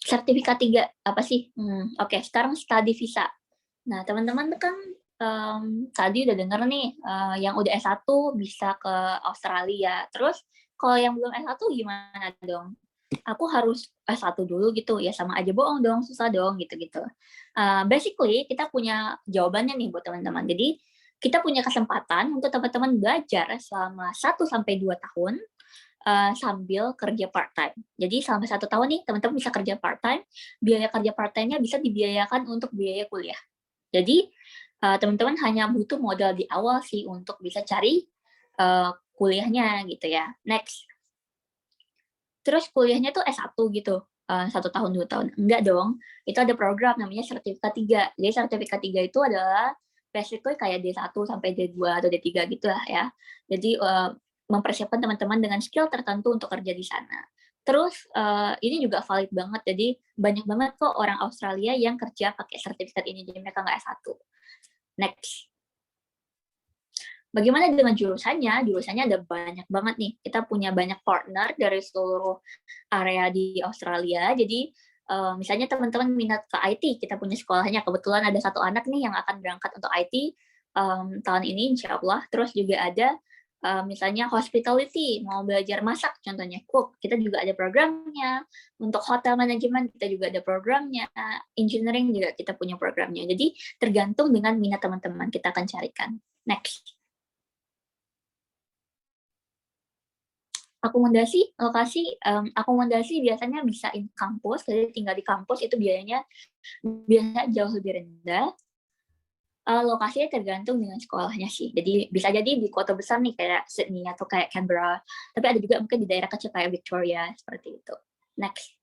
Sertifikat 3, apa sih? Oke, sekarang study visa. Nah, teman-teman kan tadi udah denger nih, yang udah S1 bisa ke Australia. Terus, kalau yang belum S1 gimana dong? Aku harus S1 dulu gitu, ya sama aja bohong dong, susah dong, gitu-gitu. Basically, kita punya jawabannya nih buat teman-teman. Jadi, kita punya kesempatan untuk teman-teman belajar selama 1-2 tahun, sambil kerja part-time. Jadi selama 1 tahun nih, teman-teman bisa kerja part-time, biaya kerja part-time-nya bisa dibiayakan untuk biaya kuliah. Jadi, teman-teman hanya butuh modal di awal sih untuk bisa cari kuliahnya gitu ya. Next. Terus kuliahnya tuh S1 gitu, 1 tahun, 2 tahun. Enggak dong, itu ada program namanya sertifikat 3. Jadi sertifikat 3 itu adalah basically kayak D1 sampai D2 atau D3 gitu lah ya. Jadi, mempersiapkan teman-teman dengan skill tertentu untuk kerja di sana. Terus ini juga valid banget, jadi banyak banget kok orang Australia yang kerja pakai sertifikat ini, jadi mereka nggak S1. Next. Bagaimana dengan jurusannya? Jurusannya ada banyak banget nih. Kita punya banyak partner dari seluruh area di Australia, jadi misalnya teman-teman minat ke IT, kita punya sekolahnya. Kebetulan ada 1 anak nih yang akan berangkat untuk IT tahun ini, insya Allah. Terus juga ada misalnya hospitality, mau belajar masak contohnya cook, kita juga ada programnya. Untuk hotel management kita juga ada programnya. Engineering juga kita punya programnya. Jadi tergantung dengan minat teman-teman, kita akan carikan. Next. Akomodasi, lokasi, akomodasi biasanya bisa in kampus, jadi tinggal di kampus itu biayanya biasanya jauh lebih rendah. Lokasinya tergantung dengan sekolahnya sih. Jadi bisa jadi di kota besar nih kayak Sydney atau kayak Canberra, tapi ada juga mungkin di daerah kecil kayak Victoria, seperti itu. Next.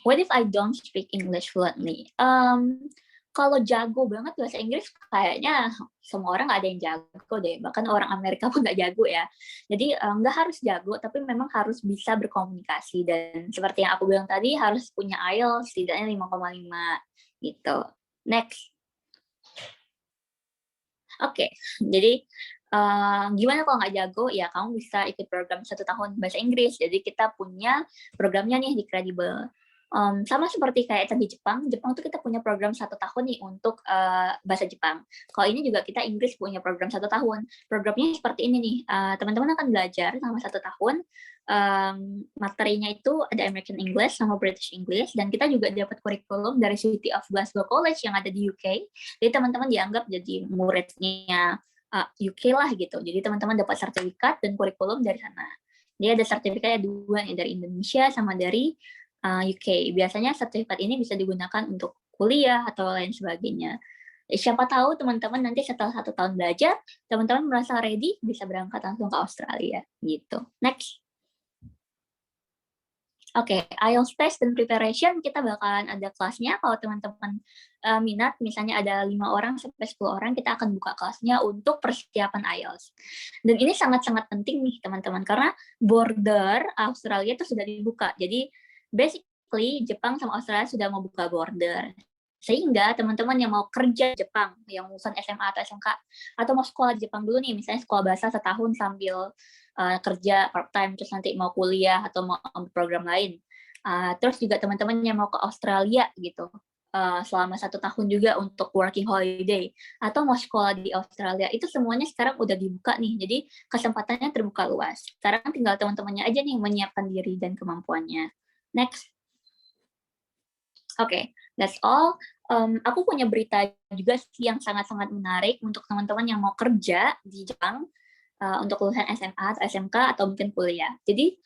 What if I don't speak English fluently? Kalau jago banget bahasa Inggris kayaknya semua orang nggak ada yang jago deh, bahkan orang Amerika pun nggak jago ya. Jadi nggak harus jago, tapi memang harus bisa berkomunikasi, dan seperti yang aku bilang tadi harus punya IELTS setidaknya 5,5 gitu. Next. Oke, jadi gimana kalau nggak jago? Ya kamu bisa ikut program 1 tahun bahasa Inggris. Jadi kita punya programnya nih di Credible. Sama seperti kayak tadi Jepang tuh kita punya program 1 tahun nih untuk bahasa Jepang. Kalau ini juga kita Inggris punya program 1 tahun. Programnya seperti ini nih, teman-teman akan belajar selama 1 tahun. Materinya itu ada American English sama British English, dan kita juga dapat kurikulum dari City of Glasgow College yang ada di UK. Jadi teman-teman dianggap jadi muridnya UK lah gitu. Jadi teman-teman dapat sertifikat dan kurikulum dari sana. Dia ada sertifikatnya 2 nih, dari Indonesia sama dari UK. Biasanya sertifikat ini bisa digunakan untuk kuliah atau lain sebagainya. Siapa tahu teman-teman nanti setelah 1 tahun belajar, teman-teman merasa ready, bisa berangkat langsung ke Australia, gitu. Next. Oke, IELTS test dan preparation kita bakalan ada kelasnya. Kalau teman-teman minat, misalnya ada 5 orang sampai 10 orang, kita akan buka kelasnya untuk persiapan IELTS. Dan ini sangat-sangat penting nih teman-teman, karena border Australia itu sudah dibuka. Jadi basically Jepang sama Australia sudah mau buka border. Sehingga teman-teman yang mau kerja di Jepang, yang lulusan SMA atau SMK, atau mau sekolah di Jepang dulu nih, misalnya sekolah bahasa setahun sambil kerja part time, terus nanti mau kuliah atau mau ambil program lain. Terus juga teman-teman yang mau ke Australia gitu, selama 1 tahun juga untuk working holiday, atau mau sekolah di Australia, itu semuanya sekarang udah dibuka nih, jadi kesempatannya terbuka luas. Sekarang tinggal teman-temannya aja nih menyiapkan diri dan kemampuannya. Next. Oke, that's all. Aku punya berita juga sih yang sangat-sangat menarik untuk teman-teman yang mau kerja di Jepang, untuk lulusan SMA atau SMK atau mungkin kuliah. Jadi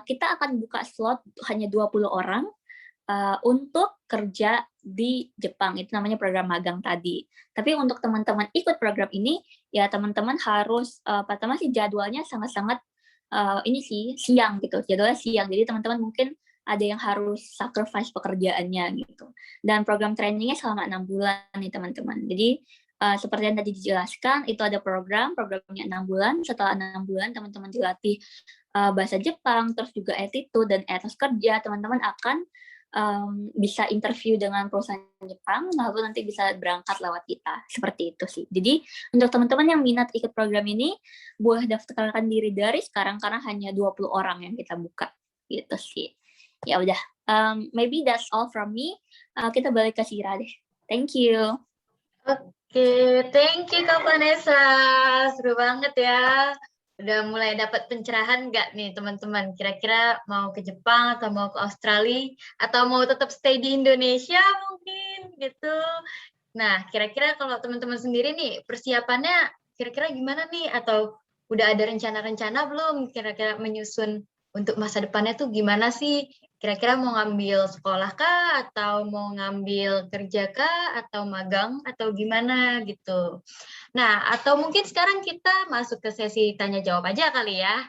kita akan buka slot hanya 20 orang untuk kerja di Jepang. Itu namanya program magang tadi. Tapi untuk teman-teman ikut program ini, ya teman-teman harus pertama sih jadwalnya sangat-sangat ini sih siang gitu. Jadwalnya siang. Jadi teman-teman mungkin ada yang harus sacrifice pekerjaannya gitu. Dan program trainingnya selama 6 bulan nih teman-teman. Jadi seperti yang tadi dijelaskan, itu ada programnya 6 bulan. Setelah 6 bulan, teman-teman dilatih bahasa Jepang, terus juga attitude dan etos kerja. Teman-teman akan bisa interview dengan perusahaan Jepang, lalu nanti bisa berangkat lewat kita. Seperti itu sih. Jadi, untuk teman-teman yang minat ikut program ini, boleh daftarkan diri dari sekarang, karena hanya 20 orang yang kita buka. Gitu sih. Ya udah, maybe that's all from me. Kita balik ke Sira deh. Thank you. Oke, thank you Kak Vanessa. Seru banget ya. Udah mulai dapat pencerahan nggak nih teman-teman? Kira-kira mau ke Jepang atau mau ke Australia? Atau mau tetap stay di Indonesia mungkin gitu. Nah, kira-kira kalau teman-teman sendiri nih, persiapannya kira-kira gimana nih? Atau udah ada rencana-rencana belum? Kira-kira menyusun untuk masa depannya tuh gimana sih? Kira-kira mau ngambil sekolah kah, atau mau ngambil kerja kah, atau magang, atau gimana gitu. Nah, atau mungkin sekarang kita masuk ke sesi tanya jawab aja kali ya.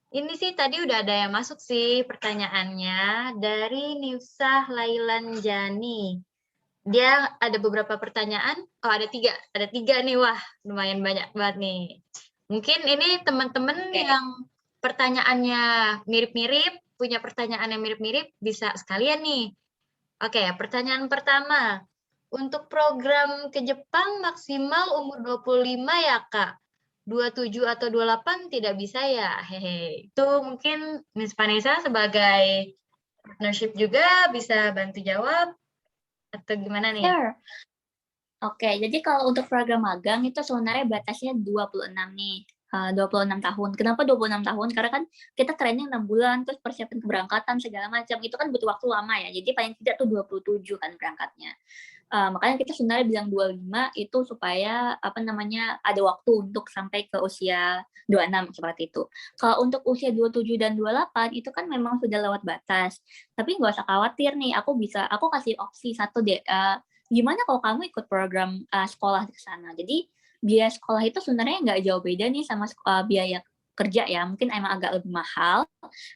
Ini sih tadi udah ada yang masuk sih pertanyaannya dari Nifsah Lailan Jani. Dia ada beberapa pertanyaan. Oh, ada tiga nih. Wah, lumayan banyak banget nih. Mungkin ini teman-teman yang pertanyaannya mirip-mirip, punya pertanyaan yang mirip-mirip, bisa sekalian nih. Oke, pertanyaan pertama. Untuk program ke Jepang maksimal umur 25 ya, Kak? 27 atau 28 tidak bisa ya? Hehe. Itu mungkin Miss Vanessa sebagai partnership juga bisa bantu jawab? Atau gimana nih? Sure. Oke, jadi kalau untuk program magang itu sebenarnya batasnya 26 nih. 26 tahun. Kenapa 26 tahun? Karena kan kita training 6 bulan, terus persiapan keberangkatan segala macam. Itu kan butuh waktu lama ya. Jadi paling tidak tuh 27 kan berangkatnya. Makanya kita sebenarnya bilang 25 itu supaya ada waktu untuk sampai ke usia 26 seperti itu. Kalau untuk usia 27 dan 28 itu kan memang sudah lewat batas. Tapi nggak usah khawatir nih, aku kasih opsi satu deh. Gimana kalau kamu ikut program sekolah di sana? Jadi biaya sekolah itu sebenarnya nggak jauh beda nih sama biaya kerja ya, mungkin emang agak lebih mahal,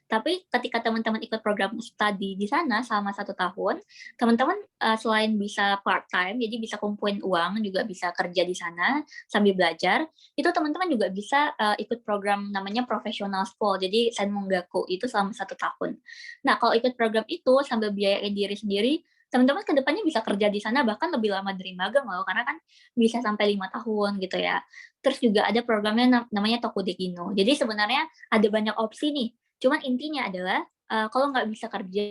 tapi ketika teman-teman ikut program studi di sana selama 1 tahun, teman-teman selain bisa part-time, jadi bisa kumpulin uang, juga bisa kerja di sana sambil belajar, itu teman-teman juga bisa ikut program namanya professional school, jadi Senmongaku itu selama 1 tahun. Nah, kalau ikut program itu sambil biayain diri sendiri, teman-teman ke depannya bisa kerja di sana bahkan lebih lama dari magang loh, karena kan bisa sampai 5 tahun gitu ya. Terus juga ada programnya namanya Tokudekino. Jadi sebenarnya ada banyak opsi nih. Cuman intinya adalah kalau nggak bisa kerja,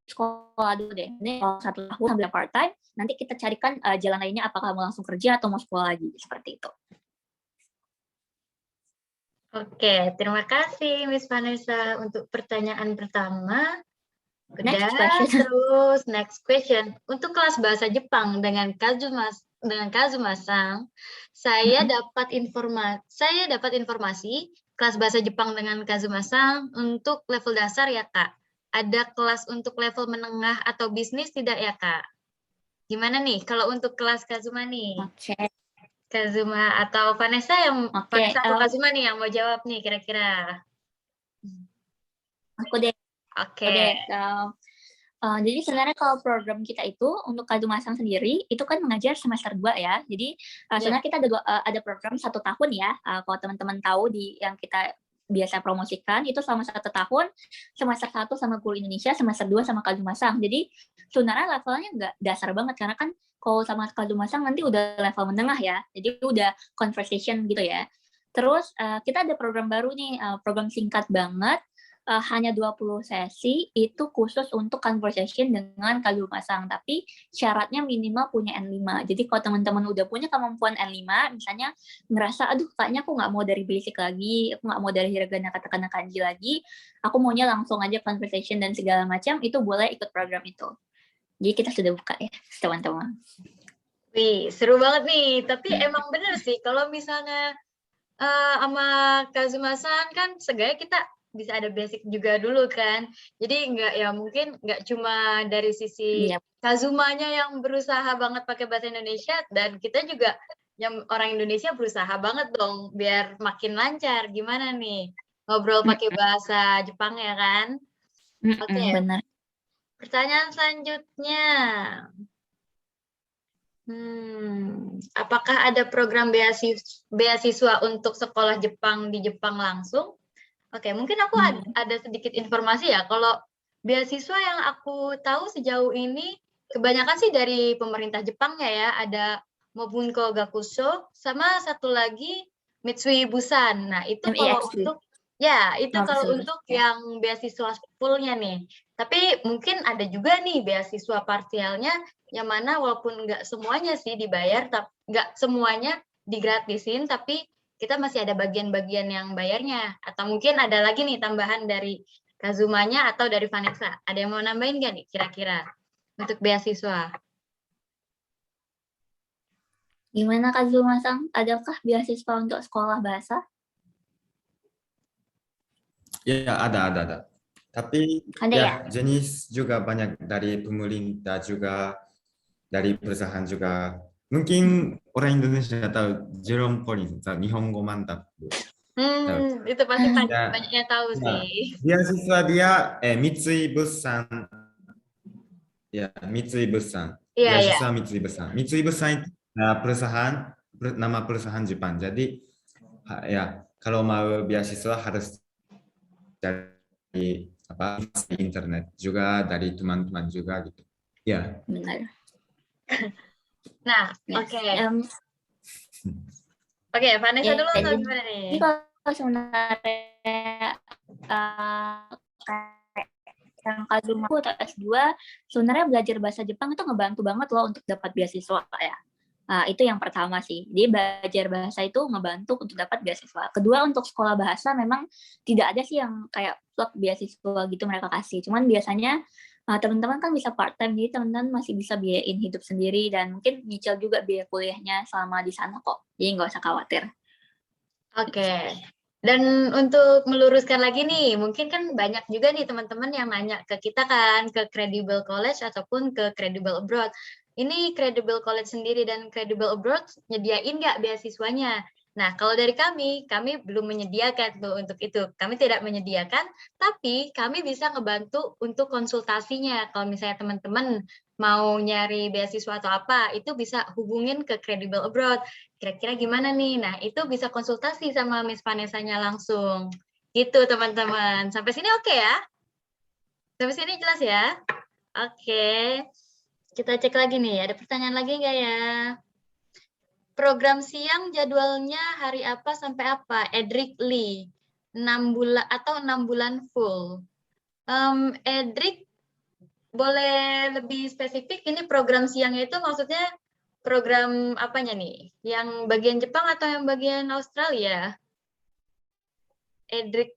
sekolah dulu deh. Ini kalau 1 tahun sambil part-time, nanti kita carikan jalan lainnya apakah mau langsung kerja atau mau sekolah lagi, seperti itu. Oke, terima kasih Miss Vanessa untuk pertanyaan pertama. Next question. Terus next question. Untuk kelas bahasa Jepang dengan Kazuma-san, saya dapat informasi kelas bahasa Jepang dengan Kazuma-san untuk level dasar ya, Kak. Ada kelas untuk level menengah atau bisnis tidak ya, Kak? Gimana nih kalau untuk kelas Kazuma nih? Oke. Kazuma atau Vanessa Oke, Vanessa atau Kazuma nih yang mau jawab nih kira-kira. aku deh. Oke. Jadi sebenarnya kalau program kita itu untuk Kadumasang sendiri itu kan mengajar semester 2 ya. Jadi sebenarnya kita ada program 1 tahun ya. Kalau teman-teman tahu yang kita biasa promosikan itu selama 1 tahun, semester 1 sama Guru Indonesia, semester 2 sama Kadumasang. Jadi sebenarnya levelnya nggak dasar banget karena kan kalau sama Kadumasang nanti udah level menengah ya. Jadi udah conversation gitu ya. Terus kita ada program baru nih, program singkat banget. Hanya 20 sesi itu khusus untuk conversation dengan Kadumasang, tapi syaratnya minimal punya N5. Jadi kalau teman-teman udah punya kemampuan N5, misalnya ngerasa, aduh kayaknya aku nggak mau dari basic lagi, aku nggak mau dari hiragana, katakana, kanji lagi, aku maunya langsung aja conversation dan segala macam, itu boleh ikut program itu. Jadi kita sudah buka ya, teman-teman. Wih, seru banget nih. Tapi emang bener sih, kalau misalnya sama Kazuma-san kan seenggaknya kita bisa ada basic juga dulu kan. Jadi mungkin nggak cuma dari sisi Kazumanya yang berusaha banget pakai bahasa Indonesia, dan kita juga yang orang Indonesia berusaha banget dong biar makin lancar. Gimana nih ngobrol pakai bahasa Jepang ya kan? Oke. Benar. Pertanyaan selanjutnya. Apakah ada program beasiswa untuk sekolah Jepang di Jepang langsung? Oke, mungkin aku ada sedikit informasi ya. Kalau beasiswa yang aku tahu sejauh ini, kebanyakan sih dari pemerintah Jepang ya. Ada Mobunko Gakuso, sama satu lagi Mitsui Bussan. Nah, itu kalau untuk untuk yang beasiswa fullnya nih. Tapi mungkin ada juga nih beasiswa parsialnya, yang mana walaupun nggak semuanya sih dibayar, nggak semuanya digratisin, tapi kita masih ada bagian-bagian yang bayarnya. Atau mungkin ada lagi nih tambahan dari Kazumanya atau dari Vanessa. Ada yang mau nambahin nggak nih kira-kira untuk beasiswa? Gimana Kazuma-san? Adakah beasiswa untuk sekolah bahasa? Ya, ada. Tapi Ada ya? jenis juga banyak dari pemerintah juga, dari perusahaan juga. Mungkin orang Indonesia tahu Jerome Collins, Nihongo Mantap. Itu pasti banyaknya tahu sih. Beasiswa dia Mitsui Bussan. Ya, Mitsui Bussan. Beasiswa Mitsui Bussan. Mitsui Bussan itu nama perusahaan Jepang. Jadi kalau mau beasiswa harus dari internet juga, dari teman-teman juga gitu. Ya. Benar. Nah, oke. Oke, Vanessa dulu atau gimana nih? Ini kalau sebenarnya yang Kazuma atau S2, sebenarnya belajar bahasa Jepang itu ngebantu banget loh untuk dapat beasiswa ya. Itu yang pertama sih. Jadi belajar bahasa itu ngebantu untuk dapat beasiswa. Kedua, untuk sekolah bahasa memang tidak ada sih yang kayak plot beasiswa gitu mereka kasih. Cuman biasanya teman-teman kan bisa part time, jadi teman-teman masih bisa biayain hidup sendiri dan mungkin nyicil juga biaya kuliahnya selama di sana kok. Jadi nggak usah khawatir. Oke. Dan untuk meluruskan lagi nih, mungkin kan banyak juga nih teman-teman yang nanya ke kita kan, ke Credible College ataupun ke Credible Abroad. Ini Credible College sendiri dan Credible Abroad nyediain nggak beasiswanya? Nah, kalau dari kami belum menyediakan tuh untuk itu. Kami tidak menyediakan, tapi kami bisa ngebantu untuk konsultasinya. Kalau misalnya teman-teman mau nyari beasiswa atau apa, itu bisa hubungin ke Credible Abroad. Kira-kira gimana nih? Nah, itu bisa konsultasi sama Miss Vanessa-nya langsung. Gitu, teman-teman. Sampai sini oke ya? Sampai sini jelas ya? Oke. Kita cek lagi nih, ada pertanyaan lagi nggak ya? Program siang jadwalnya hari apa sampai apa? Edric Lee. 6 bulan atau 6 bulan full. Edric, boleh lebih spesifik, ini program siangnya itu maksudnya program apanya nih? Yang bagian Jepang atau yang bagian Australia? Edric,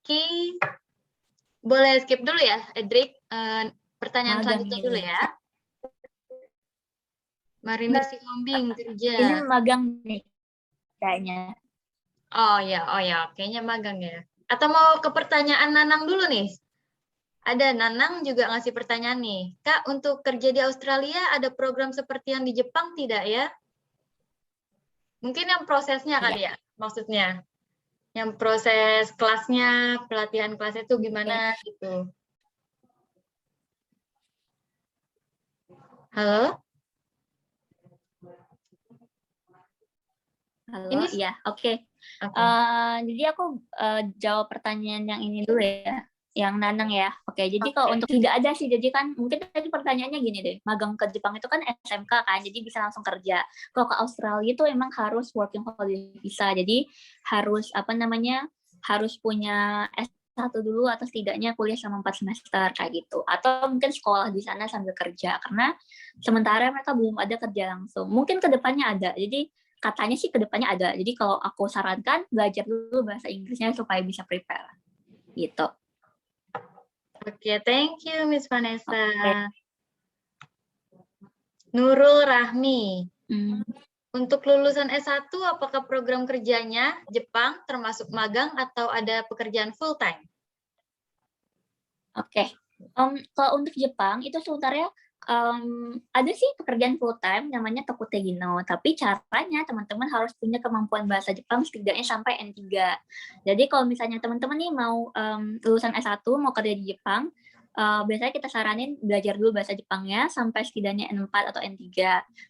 boleh skip dulu ya, Edric. Pertanyaan selanjutnya dulu ya. Marinir si kambing kerja. Ini magang nih kayaknya. Oh ya, kayaknya magang ya. Atau mau ke pertanyaan Nanang dulu nih? Ada Nanang juga ngasih pertanyaan nih. Kak, untuk kerja di Australia ada program seperti yang di Jepang tidak ya? Mungkin yang prosesnya kali ya, maksudnya. Yang proses kelasnya, pelatihan kelasnya itu gimana gitu. Halo? Halo, Ini iya, oke. Oke. Jadi aku jawab pertanyaan yang ini dulu ya, yang Nanang ya. Oke, jadi kalau untuk tidak ada sih, jadi kan mungkin tadi pertanyaannya gini deh, magang ke Jepang itu kan SMK kan, jadi bisa langsung kerja. Kalau ke Australia itu emang harus working holiday visa, jadi harus harus punya S1 dulu atau setidaknya kuliah selama 4 semester kayak gitu. Atau mungkin sekolah di sana sambil kerja, karena sementara mereka belum ada kerja langsung. Mungkin kedepannya ada, jadi katanya sih kedepannya ada. Jadi kalau aku sarankan belajar dulu bahasa Inggrisnya supaya bisa prepare. Gitu. Oke, thank you Miss Vanessa. Nurul Rahmi. Untuk lulusan S1 apakah program kerjanya Jepang termasuk magang atau ada pekerjaan full time? Oke. Kalau untuk Jepang itu sebenarnya ada sih pekerjaan full time namanya Tokutegino, tapi caranya teman-teman harus punya kemampuan bahasa Jepang setidaknya sampai N3. Jadi kalau misalnya teman-teman nih mau lulusan S1 mau kerja di Jepang, biasanya kita saranin belajar dulu bahasa Jepangnya sampai setidaknya N4 atau N3,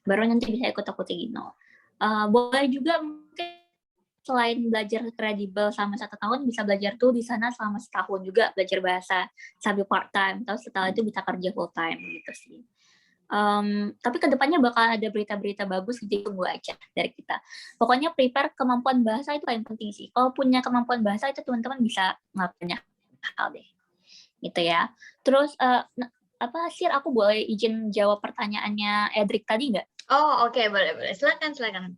baru nanti bisa ikut Tokutegino. Boleh juga mungkin selain belajar kredibel selama 1 tahun, bisa belajar tuh di sana selama setahun juga belajar bahasa sambil part time, atau setelah itu bisa kerja full time gitu sih. Tapi kedepannya bakal ada berita-berita bagus, jadi tunggu aja dari kita. Pokoknya prepare kemampuan bahasa itu paling penting sih. Kalau punya kemampuan bahasa itu teman-teman bisa ngelakuin banyak hal deh, gitu ya. Terus Sir, aku boleh izin jawab pertanyaannya Edric tadi nggak? Oh oke, boleh. Silakan.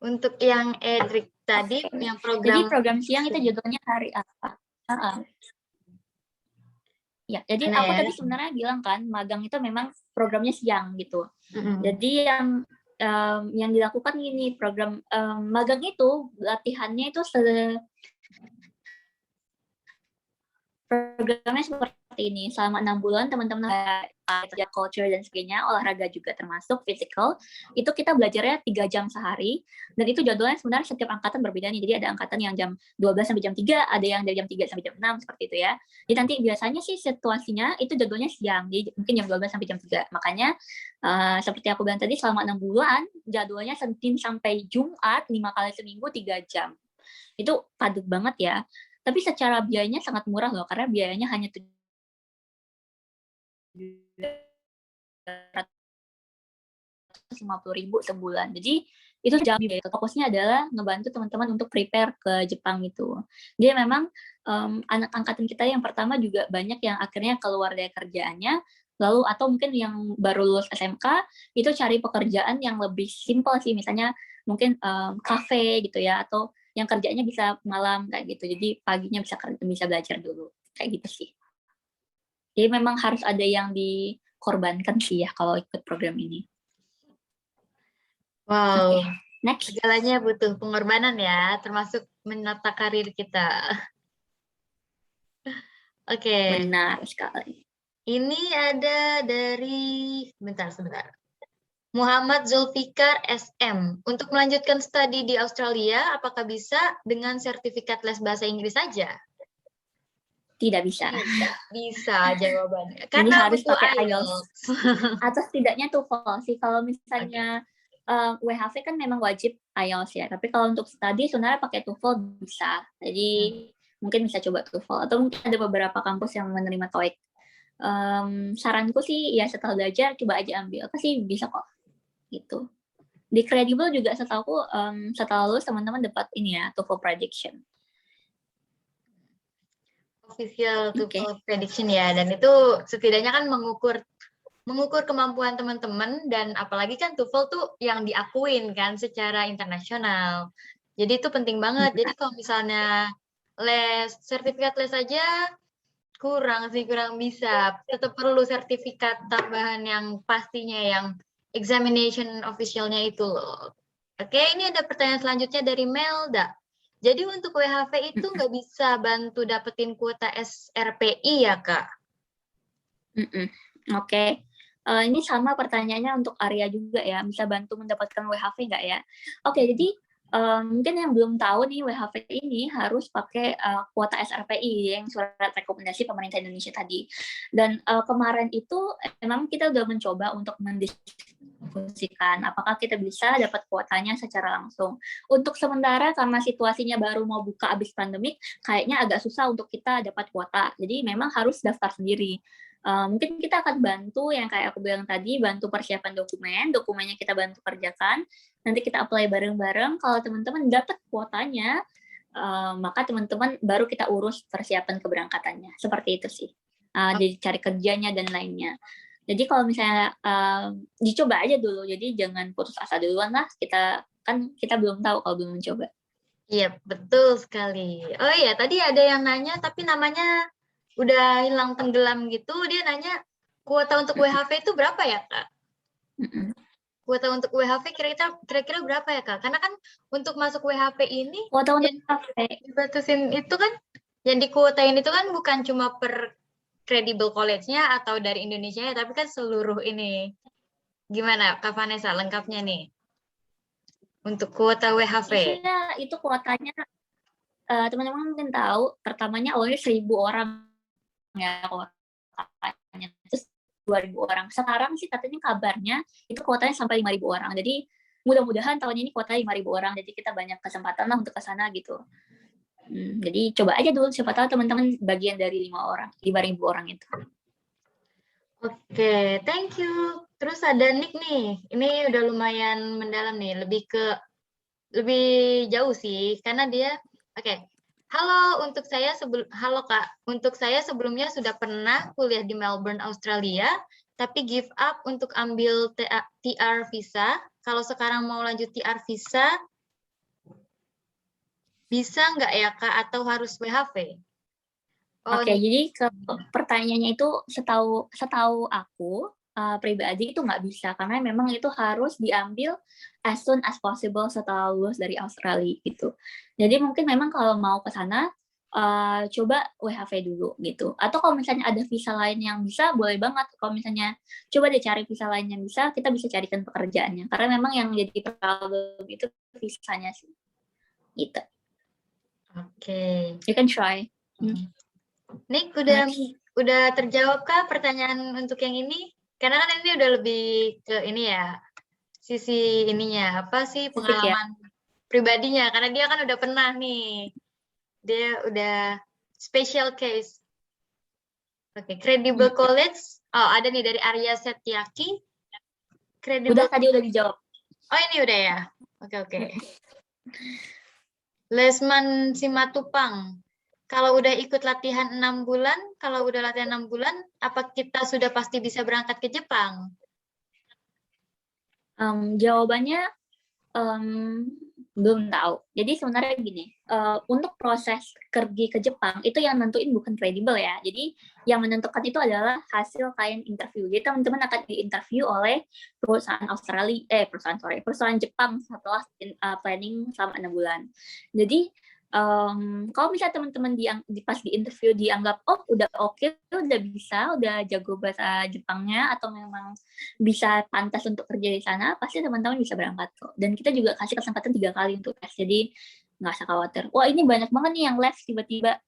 Untuk yang Edric tadi, yang program... Jadi program siang itu judulnya hari apa? Ya, jadi aku tadi sebenarnya bilang kan, magang itu memang programnya siang gitu. Jadi yang dilakukan ini program magang itu latihannya itu programnya seperti ini. Selama 6 bulan teman-teman belajar culture dan sebagainya, olahraga juga termasuk physical, itu kita belajarnya 3 jam sehari, dan itu jadwalnya sebenarnya setiap angkatan berbeda nih. Jadi ada angkatan yang jam 12 sampai jam 3, ada yang dari jam 3 sampai jam 6, seperti itu ya. Jadi nanti biasanya sih situasinya itu jadwalnya siang, jadi mungkin jam 12 sampai jam 3. Makanya seperti aku bilang tadi, selama 6 bulan jadwalnya Senin sampai Jumat 5 kali seminggu 3 jam. Itu padat banget ya. Tapi secara biayanya sangat murah loh, karena biayanya hanya 750.000 sebulan. Jadi itu jam fokusnya adalah ngebantu teman-teman untuk prepare ke Jepang itu. Jadi memang anak angkatan kita yang pertama juga banyak yang akhirnya keluar dari kerjaannya, lalu atau mungkin yang baru lulus SMK itu cari pekerjaan yang lebih simpel sih, misalnya mungkin kafe gitu ya, atau yang kerjanya bisa malam kayak gitu. Jadi paginya bisa belajar dulu kayak gitu sih. Jadi memang harus ada yang dikorbankan sih ya kalau ikut program ini. Wow. Next. Segalanya butuh pengorbanan ya, termasuk menata karir kita. Oke. Benar sekali. Ini ada dari sebentar. Muhammad Zulfikar SM. Untuk melanjutkan studi di Australia, apakah bisa dengan sertifikat les bahasa Inggris saja? Tidak bisa. Bisa jawabannya. Jadi harus pakai IELTS. Atau setidaknya TOEFL sih. Kalau misalnya WHV kan memang wajib IELTS ya. Tapi kalau untuk studi sebenarnya pakai TOEFL bisa. Jadi mungkin bisa coba TOEFL. Atau mungkin ada beberapa kampus yang menerima TOEIC. Saranku sih ya setelah belajar coba aja ambil. Pasti bisa kok. Gitu. Di Credible juga setahu setelah lulus teman-teman dapat ini ya, TOEFL prediction. Official TOEFL prediction ya, dan itu setidaknya kan mengukur kemampuan teman-teman, dan apalagi kan TOEFL tuh yang diakuin kan secara internasional. Jadi itu penting banget. Jadi kalau misalnya sertifikat les aja kurang bisa. Tetap perlu sertifikat tambahan yang pastinya yang examination officialnya itu loh. Oke, ini ada pertanyaan selanjutnya dari Melda. Jadi untuk WHV itu nggak bisa bantu dapetin kuota SRPI ya, Kak? Oke. Ini sama pertanyaannya untuk Arya juga ya, bisa bantu mendapatkan WHV nggak ya? Oke, jadi mungkin yang belum tahu nih, WHV ini harus pakai kuota SRPI yang surat rekomendasi pemerintah Indonesia tadi. Dan kemarin itu memang kita udah mencoba untuk mendiskusikan apakah kita bisa dapat kuotanya secara langsung. Untuk sementara karena situasinya baru mau buka abis pandemik, kayaknya agak susah untuk kita dapat kuota. Jadi memang harus daftar sendiri. Mungkin kita akan bantu yang kayak aku bilang tadi, bantu persiapan dokumennya kita bantu kerjakan, nanti kita apply bareng-bareng. Kalau teman-teman dapat kuotanya, maka teman-teman baru kita urus persiapan keberangkatannya. Seperti itu sih. Jadi cari kerjanya dan lainnya. Jadi kalau misalnya dicoba aja dulu, jadi jangan putus asa duluan lah. Kita belum tahu kalau belum mencoba. Iya, betul sekali. Oh iya, tadi ada yang nanya tapi namanya udah hilang tenggelam gitu, dia nanya kuota untuk WHV itu berapa ya, Kak? Kuota untuk WHV kira-kira berapa ya, Kak? Karena kan untuk masuk WHV ini kuota untuk WHV dibatasin itu kan, yang dikuotain itu kan bukan cuma per credible college-nya atau dari Indonesia ya, tapi kan seluruh ini. Gimana, Kak Vanessa, lengkapnya nih? Untuk kuota WHV. Iya, itu kuotanya, teman-teman mungkin tahu, pertamanya awalnya 1.000 orang ya kuotanya, terus 2.000 orang. Sekarang sih katanya kabarnya itu kuotanya sampai 5.000 orang. Jadi mudah-mudahan tahun ini kuotanya 5.000 orang, jadi kita banyak kesempatan lah untuk ke sana gitu. Jadi coba aja dulu, siapa tahu teman-teman bagian dari 5.000 orang itu. Oke, thank you. Terus ada Nick nih, ini udah lumayan mendalam nih, lebih jauh sih, karena dia, halo Kak, untuk saya sebelumnya sudah pernah kuliah di Melbourne, Australia, tapi give up untuk ambil TR visa. Kalau sekarang mau lanjut TR visa, bisa nggak ya Kak, atau harus WHV? Jadi pertanyaannya itu setahu aku pribadi itu nggak bisa, karena memang itu harus diambil as soon as possible setelah lulus dari Australia gitu. Jadi mungkin memang kalau mau ke sana coba WHV dulu gitu. Atau kalau misalnya ada visa lain yang bisa, boleh banget. Kalau misalnya coba deh cari visa lain yang bisa, kita bisa carikan pekerjaannya. Karena memang yang jadi problem itu visanya sih. Gitu. Oke. You can try. Nick, udah terjawab kah pertanyaan untuk yang ini? Karena kan ini udah lebih ke ini ya, sisi ininya, apa sih pengalaman pribadinya, karena dia kan udah pernah nih, dia udah special case. Oke, credible college, ada nih dari Arya Setiaki. Udah, tadi udah dijawab. Oh, ini udah ya? Oke. Lesman Simatupang. Kalau udah ikut latihan 6 bulan, apa kita sudah pasti bisa berangkat ke Jepang? Jawabannya belum tahu. Jadi sebenarnya gini, untuk proses pergi ke Jepang itu yang nentuin bukan credible ya. Jadi yang menentukan itu adalah hasil klien interview. Jadi teman-teman akan diinterview oleh perusahaan perusahaan Jepang setelah planning selama 6 bulan. Jadi kalau misalnya teman-teman pas di interview dianggap udah oke, udah bisa, udah jago bahasa Jepangnya, atau memang bisa pantas untuk kerja di sana, pasti teman-teman bisa berangkat kok. Dan kita juga kasih kesempatan 3 kali untuk tes, jadi nggak usah khawatir. Wah, ini banyak banget nih yang left tiba-tiba.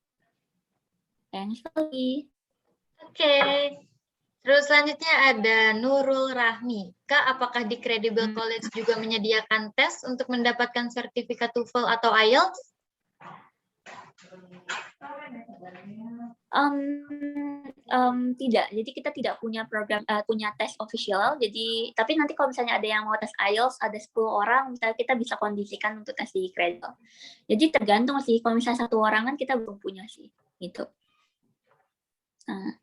Sayang sekali. Oke. Terus selanjutnya ada Nurul Rahmi. Kak, apakah di Credible College juga menyediakan tes untuk mendapatkan sertifikat TOEFL atau IELTS? Tidak, jadi kita tidak punya program punya tes official. Jadi tapi nanti kalau misalnya ada yang mau tes IELTS, ada 10 orang, misalnya kita bisa kondisikan untuk tes di Credible. Jadi tergantung sih, kalau misalnya 1 orang kan kita belum punya sih, gitu.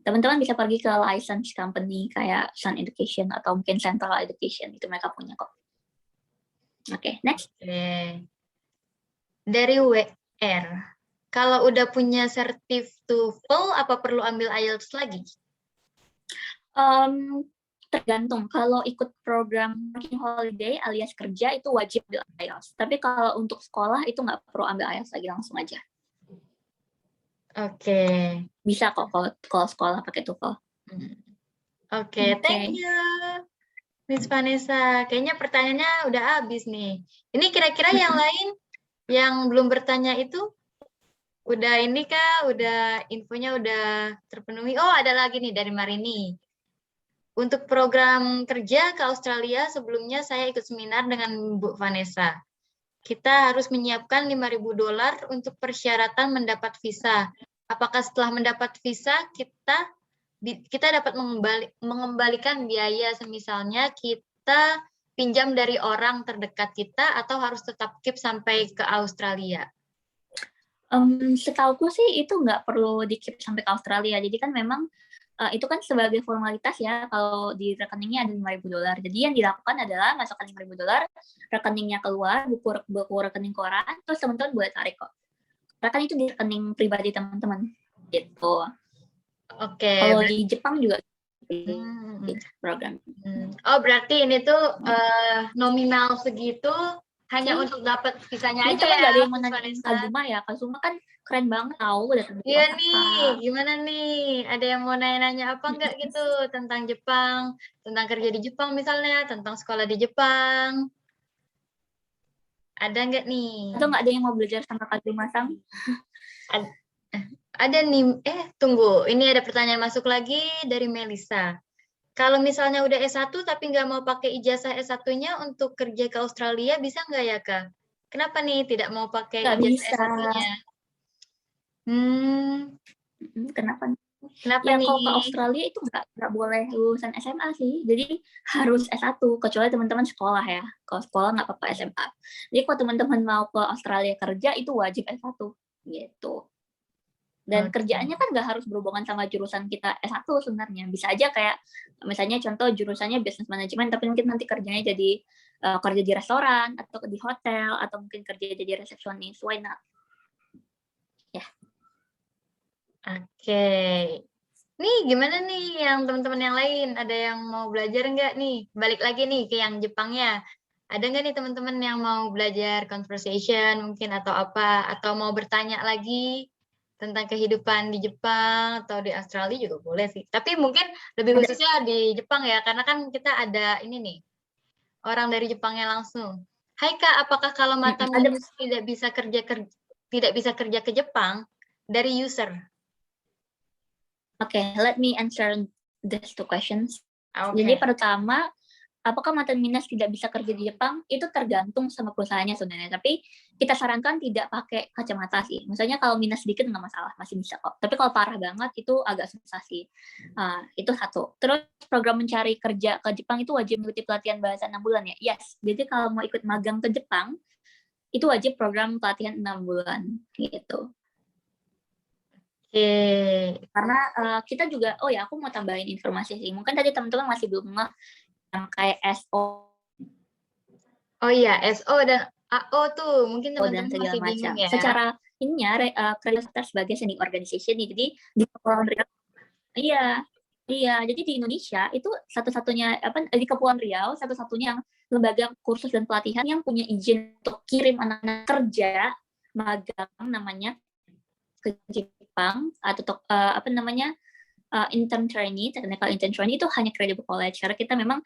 Teman-teman bisa pergi ke license company kayak Sun Education atau mungkin Central Education, itu mereka punya kok. Oke, next. Dari WR. Kalau udah punya sertif TOEFL, apa perlu ambil IELTS lagi? Tergantung. Kalau ikut program working holiday alias kerja itu wajib ambil IELTS. Tapi kalau untuk sekolah itu nggak perlu ambil IELTS lagi, langsung aja. Oke. Bisa kok kalau sekolah pakai TOEFL. Oke, thank you. Miss Vanessa, kayaknya pertanyaannya udah habis nih. Ini kira-kira yang lain yang belum bertanya itu udah ini kah? Udah infonya udah terpenuhi? Oh, ada lagi nih dari Marini. Untuk program kerja ke Australia, sebelumnya saya ikut seminar dengan Bu Vanessa. Kita harus menyiapkan $5.000 untuk persyaratan mendapat visa. Apakah setelah mendapat visa kita dapat mengembalikan biaya, semisalnya kita pinjam dari orang terdekat kita atau harus tetap keep sampai ke Australia? Setauku sih itu nggak perlu di-keep sampai ke Australia. Jadi kan memang itu kan sebagai formalitas ya, kalau di rekeningnya ada $5.000. Jadi yang dilakukan adalah masukkan $5.000, rekeningnya keluar, buku rekening koran, terus teman-teman boleh tarik kok. Karena kan itu di rekening pribadi teman-teman. Gitu. Oke. Kalau di Jepang juga program. Oh, berarti ini tuh nominal segitu hanya untuk dapat visanya Ini aja kan ya? nggak ada yang mau nanya Kazuma ya. Kazuma kan keren banget tahu. Iya nih, gimana nih? Ada yang mau nanya-nanya apa enggak gitu tentang Jepang, tentang kerja di Jepang misalnya, tentang sekolah di Jepang? Ada enggak nih? Atau nggak ada yang mau belajar sama Kazuma-san? Ada nih, tunggu, ini ada pertanyaan masuk lagi dari Melisa. Kalau misalnya udah S1 tapi nggak mau pakai ijazah S1-nya untuk kerja ke Australia, bisa nggak ya, Kak? Kenapa nih tidak mau pakai ijazah S1-nya? Kenapa? Kenapa ya nih? Kalau ke Australia itu nggak boleh lulusan SMA sih. Jadi harus S1, kecuali teman-teman sekolah ya. Kalau sekolah nggak apa-apa SMA. Jadi kalau teman-teman mau ke Australia kerja, itu wajib S1. Gitu. Dan kerjaannya kan nggak harus berhubungan sama jurusan kita S1 sebenarnya. Bisa aja kayak, misalnya contoh jurusannya business management, tapi mungkin nanti kerjanya jadi kerja di restoran, atau di hotel, atau mungkin kerja jadi resepsionis. Why not? Ya. Oke. Nih, gimana nih yang teman-teman yang lain? Ada yang mau belajar nggak nih? Balik lagi nih ke yang Jepangnya. Ada nggak nih teman-teman yang mau belajar conversation mungkin atau apa? Atau mau bertanya lagi tentang kehidupan di Jepang atau di Australia juga boleh sih. Tapi mungkin lebih khususnya di Jepang ya, karena kan kita ada ini nih, orang dari Jepangnya langsung. Hai Kak, apakah kalau mata minus tidak bisa kerja ke Jepang dari user? Okay, let me answer these two questions. Okay. Jadi pertama, apakah mata minus tidak bisa kerja di Jepang? Itu tergantung sama perusahaannya sebenarnya. Tapi kita sarankan tidak pakai kacamata sih. Misalnya kalau minus sedikit nggak masalah, masih bisa kok. Tapi kalau parah banget itu agak susah sih. Itu satu. Terus program mencari kerja ke Jepang itu wajib mengikuti pelatihan bahasa 6 bulan ya? Yes. Jadi kalau mau ikut magang ke Jepang, itu wajib program pelatihan 6 bulan gitu. Karena kita juga, aku mau tambahin informasi sih. Mungkin tadi teman-teman masih belum ngeh yang kayak SO. Oh iya, SO dan AO tuh mungkin teman-teman masih bingung ya. Secara ininya register sebagai sending organization nih. Jadi di Kepulauan Riau, jadi di Indonesia itu satu-satunya di Kepulauan Riau satu-satunya yang lembaga kursus dan pelatihan yang punya izin untuk kirim anak-anak kerja magang namanya ke Jepang atau intern trainee, technical intern trainee itu hanya Credible College karena kita memang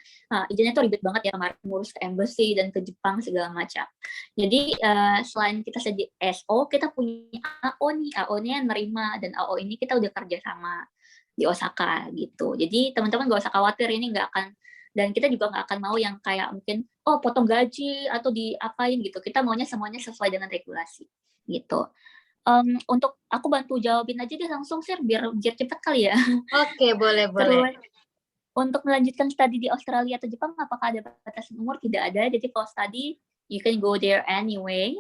izinnya tuh ribet banget ya kemarin ngurus ke embassy dan ke Jepang segala macam. Jadi selain kita jadi SO, kita punya AO nih, AO-nya nerima dan AO ini kita udah kerja sama di Osaka gitu. Jadi teman-teman gak usah khawatir, ini nggak akan, dan kita juga nggak akan mau yang kayak mungkin potong gaji atau diapain gitu. Kita maunya semuanya sesuai dengan regulasi gitu. Untuk aku bantu jawabin aja deh langsung sih biar cepat kali ya. Oke, boleh. Terus, untuk melanjutkan studi di Australia atau Jepang, apakah ada batasan umur? Tidak ada. Jadi kalau studi, you can go there anytime,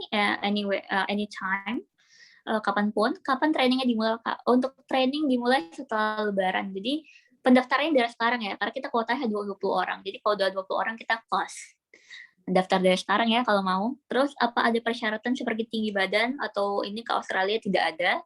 kapanpun. Kapan trainingnya dimulai? Untuk training dimulai setelah Lebaran. Jadi pendaftarannya dari sekarang ya, karena kita kuotanya 20 orang. Jadi kalau udah 20 orang kita kelas. Daftar dari sekarang ya kalau mau. Terus apa ada persyaratan seperti tinggi badan atau ini ke Australia? Tidak ada.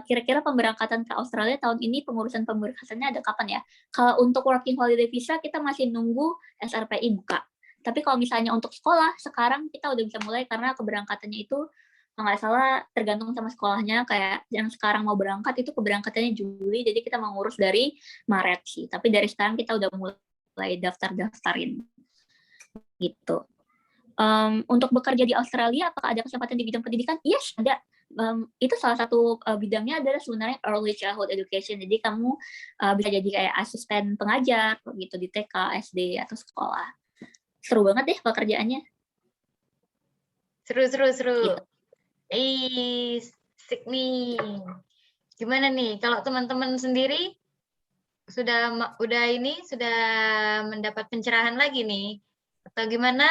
kira-kira pemberangkatan ke Australia tahun ini pengurusan pemberkasannya ada kapan ya? Kalau untuk working holiday visa kita masih nunggu SRPI buka. Tapi kalau misalnya untuk sekolah sekarang kita udah bisa mulai karena keberangkatannya itu kalau nggak salah tergantung sama sekolahnya. Kayak yang sekarang mau berangkat itu keberangkatannya Juli, jadi kita mau ngurus dari Maret sih. Tapi dari sekarang kita udah mulai daftarin gitu. Untuk bekerja di Australia, apakah ada kesempatan di bidang pendidikan? Yes, ada. Itu salah satu bidangnya adalah sebenarnya early childhood education. Jadi kamu bisa jadi kayak asisten pengajar gitu di TK, SD atau sekolah. Seru banget deh pekerjaannya. Seru. Gitu. Asik nih. Gimana nih kalau teman-teman sendiri sudah mendapat pencerahan lagi nih atau gimana?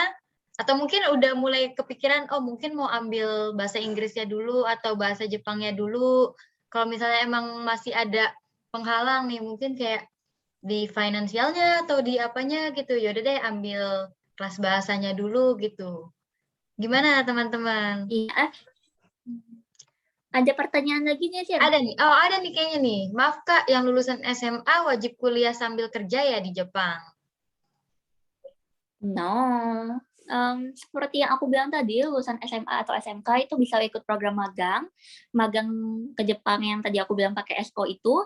Atau mungkin udah mulai kepikiran, oh mungkin mau ambil bahasa Inggrisnya dulu atau bahasa Jepangnya dulu. Kalau misalnya emang masih ada penghalang nih, mungkin kayak di finansialnya atau di apanya gitu, yaudah deh ambil kelas bahasanya dulu gitu. Gimana teman-teman? Iya. Ada pertanyaan lagi nih sih? Ada nih, ada nih kayaknya nih. Maaf Kak, yang lulusan SMA wajib kuliah sambil kerja ya di Jepang? No. Seperti yang aku bilang tadi, lulusan SMA atau SMK itu bisa ikut program magang ke Jepang yang tadi aku bilang pakai ESCO itu.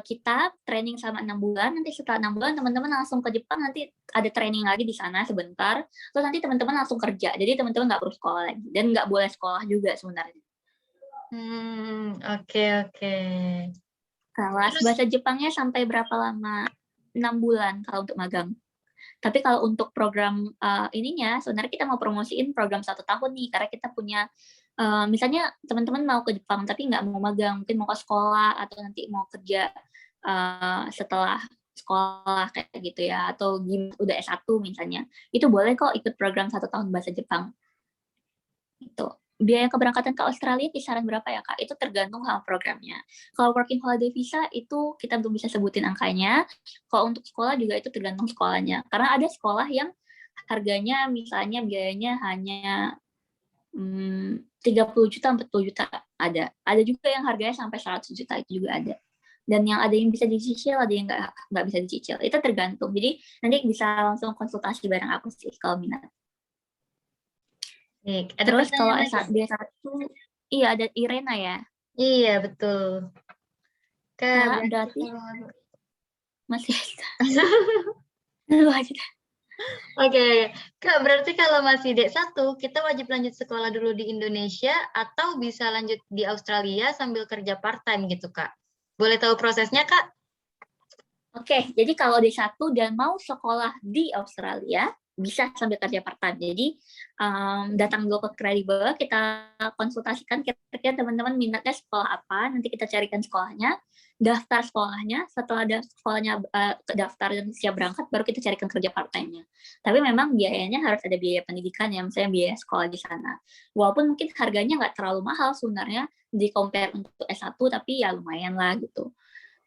Kita training selama 6 bulan, nanti setelah 6 bulan teman-teman langsung ke Jepang, nanti ada training lagi di sana sebentar, terus nanti teman-teman langsung kerja, jadi teman-teman nggak perlu sekolah lagi, dan nggak boleh sekolah juga sebenarnya. Oke. Kelas bahasa Jepangnya sampai berapa lama? 6 bulan kalau untuk magang. Tapi kalau untuk program ininya, sebenarnya kita mau promosiin program 1 tahun nih, karena kita punya, misalnya teman-teman mau ke Jepang tapi nggak mau magang, mungkin mau ke sekolah atau nanti mau kerja setelah sekolah kayak gitu ya, atau udah S1 misalnya, itu boleh kok ikut program 1 tahun bahasa Jepang. Itu. Biaya keberangkatan ke Australia kisaran berapa ya Kak? Itu tergantung sama programnya. Kalau working holiday visa itu kita belum bisa sebutin angkanya. Kalau untuk sekolah juga itu tergantung sekolahnya. Karena ada sekolah yang harganya misalnya biayanya hanya 30 juta, 40 juta ada. Ada juga yang harganya sampai 100 juta itu juga ada. Dan yang ada yang bisa dicicil, ada yang nggak bisa dicicil. Itu tergantung. Jadi nanti bisa langsung konsultasi bareng aku sih kalau minat. Terus kalau S1, iya ada Irena ya? Iya, betul. Kak, berarti masih Oke. Kak, berarti kalau masih D1, kita wajib lanjut sekolah dulu di Indonesia atau bisa lanjut di Australia sambil kerja part-time gitu, Kak? Boleh tahu prosesnya, Kak? Oke, jadi kalau D1 dan mau sekolah di Australia, bisa sambil kerja part-time. Jadi datang dulu ke Credible, kita konsultasikan kira-kira teman-teman minatnya sekolah apa, nanti kita carikan sekolahnya, daftar sekolahnya, setelah ada sekolahnya daftar dan siap berangkat, baru kita carikan kerja part-time-nya. Tapi memang biayanya harus ada biaya pendidikan ya, misalnya biaya sekolah di sana. Walaupun mungkin harganya nggak terlalu mahal sebenarnya, di-compare untuk S1, tapi ya lumayan lah gitu.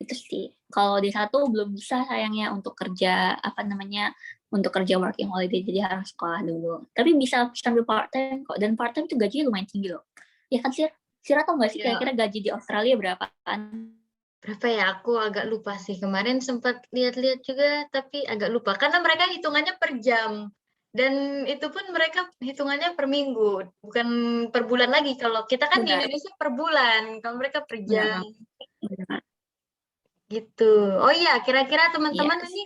Itu sih. Kalau D1 belum bisa sayangnya untuk kerja untuk kerja working holiday, jadi harus sekolah dulu. Tapi bisa sambil part time kok, dan part time itu gajinya lumayan tinggi loh. Ya kan Sir? Sir tau nggak sih kira-kira gaji di Australia berapaan? Berapa ya? Aku agak lupa sih. Kemarin sempat lihat-lihat juga, tapi agak lupa. Karena mereka hitungannya per jam. Dan itu pun mereka hitungannya per minggu, bukan per bulan lagi. Kalau kita kan di Indonesia per bulan, kalau mereka per jam. Gitu. Oh iya, kira-kira teman-teman ini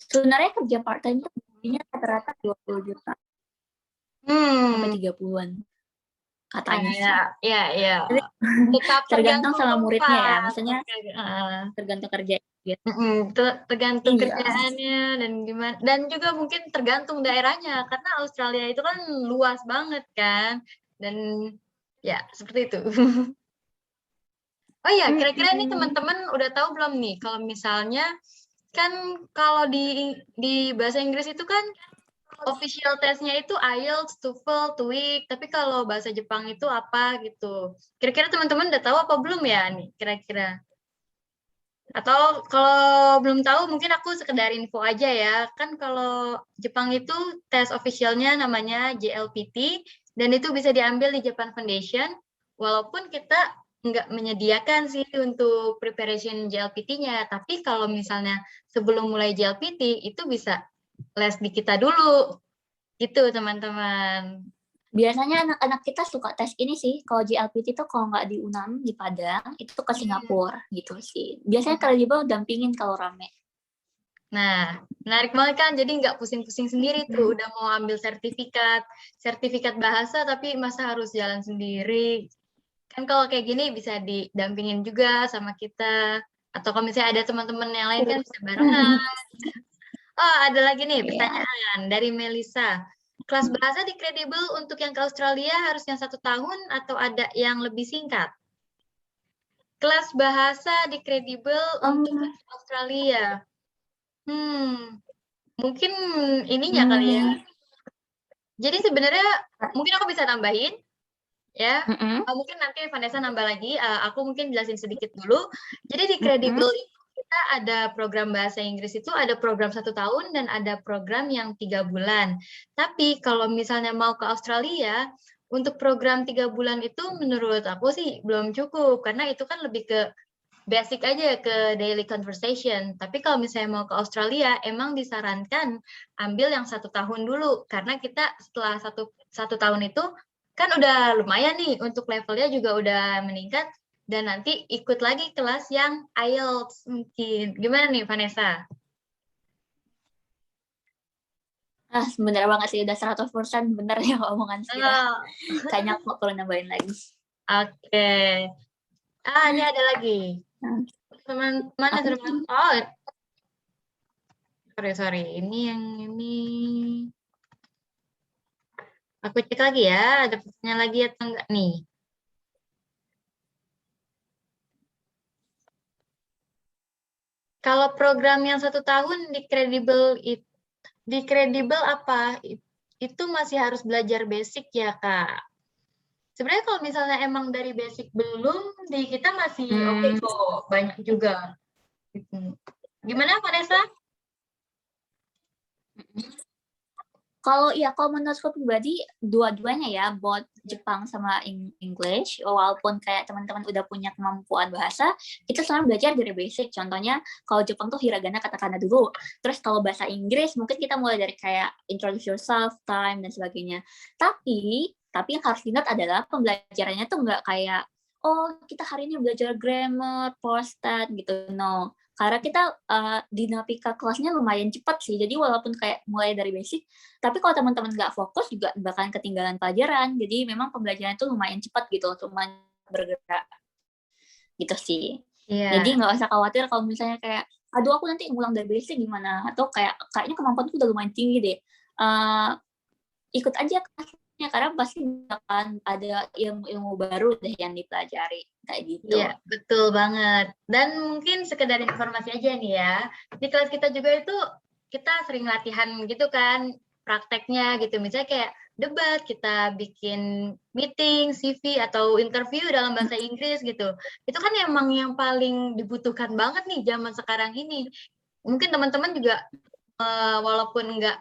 sebenarnya kerja part time itu gajinya rata-rata 20 juta. Sampai 30-an. Katanya sih. Iya. Tergantung sama muridnya ya, maksudnya tergantung kerja. Tergantung kerjaannya dan gimana, dan juga mungkin tergantung daerahnya, karena Australia itu kan luas banget kan, dan ya seperti itu. Oh ya, kira-kira ini teman-teman udah tahu belum nih, kalau misalnya kan kalau di bahasa Inggris itu kan official testnya itu IELTS, TOEFL, TOEIC, tapi kalau bahasa Jepang itu apa gitu. Kira-kira teman-teman udah tahu apa belum ya nih, kira-kira? Atau kalau belum tahu mungkin aku sekedar info aja ya. Kan kalau Jepang itu tes officialnya namanya JLPT, dan itu bisa diambil di Japan Foundation, walaupun kita nggak menyediakan sih untuk preparation JLPT-nya. Tapi kalau misalnya sebelum mulai JLPT itu bisa les di kita dulu, gitu teman-teman. Biasanya anak-anak kita suka tes ini sih, kalau JLPT itu kalau nggak di UNAM, di Padang, itu ke Singapura gitu sih. Biasanya Kredibel dampingin kalau rame. Nah, menarik banget kan, jadi nggak pusing-pusing sendiri tuh, udah mau ambil sertifikat bahasa, tapi masa harus jalan sendiri. Kan kalau kayak gini bisa didampingin juga sama kita, atau kalau misalnya ada teman-teman yang lain kan bisa barengan. Oh, ada lagi nih pertanyaan dari Melisa. Kelas bahasa di Kredibel untuk yang ke Australia harus yang 1 tahun atau ada yang lebih singkat? Kelas bahasa di Kredibel untuk ke Australia. Mungkin ininya kali ya. Jadi sebenarnya mungkin aku bisa tambahin ya. Mungkin nanti Vanessa nambah lagi. Aku mungkin jelasin sedikit dulu. Jadi di Kredibel itu kita ada program bahasa Inggris itu ada program 1 tahun dan ada program yang 3 bulan. Tapi kalau misalnya mau ke Australia, untuk program 3 bulan itu menurut aku sih belum cukup karena itu kan lebih ke basic aja ke daily conversation. Tapi kalau misalnya mau ke Australia, emang disarankan ambil yang 1 tahun dulu karena kita setelah satu tahun itu kan udah lumayan nih untuk levelnya juga udah meningkat dan nanti ikut lagi kelas yang IELTS mungkin. Gimana nih Vanessa? Bener banget sih, udah 100% bener yang omongan Sira. Kayaknya aku nggak perlu nambahin lagi. Oke. Ini ada lagi. Mana teman? Oh, sorry. Ini yang ini. Aku cek lagi ya, ada pertanyaan lagi atau enggak nih? Kalau program yang 1 tahun di Kredibel apa? Itu masih harus belajar basic ya, Kak? Sebenarnya kalau misalnya emang dari basic belum, di kita masih oke kok, banyak juga. Gimana Vanessa? Kalau menurutku pribadi, dua-duanya ya, both Jepang sama English, walaupun kayak teman-teman udah punya kemampuan bahasa, kita selalu belajar dari basic. Contohnya, kalau Jepang tuh hiragana, katakana dulu. Terus kalau bahasa Inggris, mungkin kita mulai dari kayak introduce yourself, time, dan sebagainya. Tapi yang harus diingat adalah pembelajarannya tuh nggak kayak, oh kita hari ini belajar grammar, postat gitu, no. Karena kita dinamika kelasnya lumayan cepat sih, jadi walaupun kayak mulai dari basic, tapi kalau teman-teman nggak fokus juga bakalan ketinggalan pelajaran, jadi memang pembelajaran itu lumayan cepat gitu, cuma bergerak gitu sih. Jadi nggak usah khawatir kalau misalnya kayak, aduh aku nanti ngulang dari basic gimana, atau kayaknya kemampuanku udah lumayan tinggi deh. Ikut aja kelasnya, karena pasti akan ada ilmu baru deh yang dipelajari kayak gitu. Iya, betul banget. Dan mungkin sekedar informasi aja nih ya, di kelas kita juga itu kita sering latihan gitu kan, prakteknya gitu. Misalnya kayak debat, kita bikin meeting, CV, atau interview dalam bahasa Inggris gitu. Itu kan emang yang paling dibutuhkan banget nih zaman sekarang ini. Mungkin teman-teman juga walaupun nggak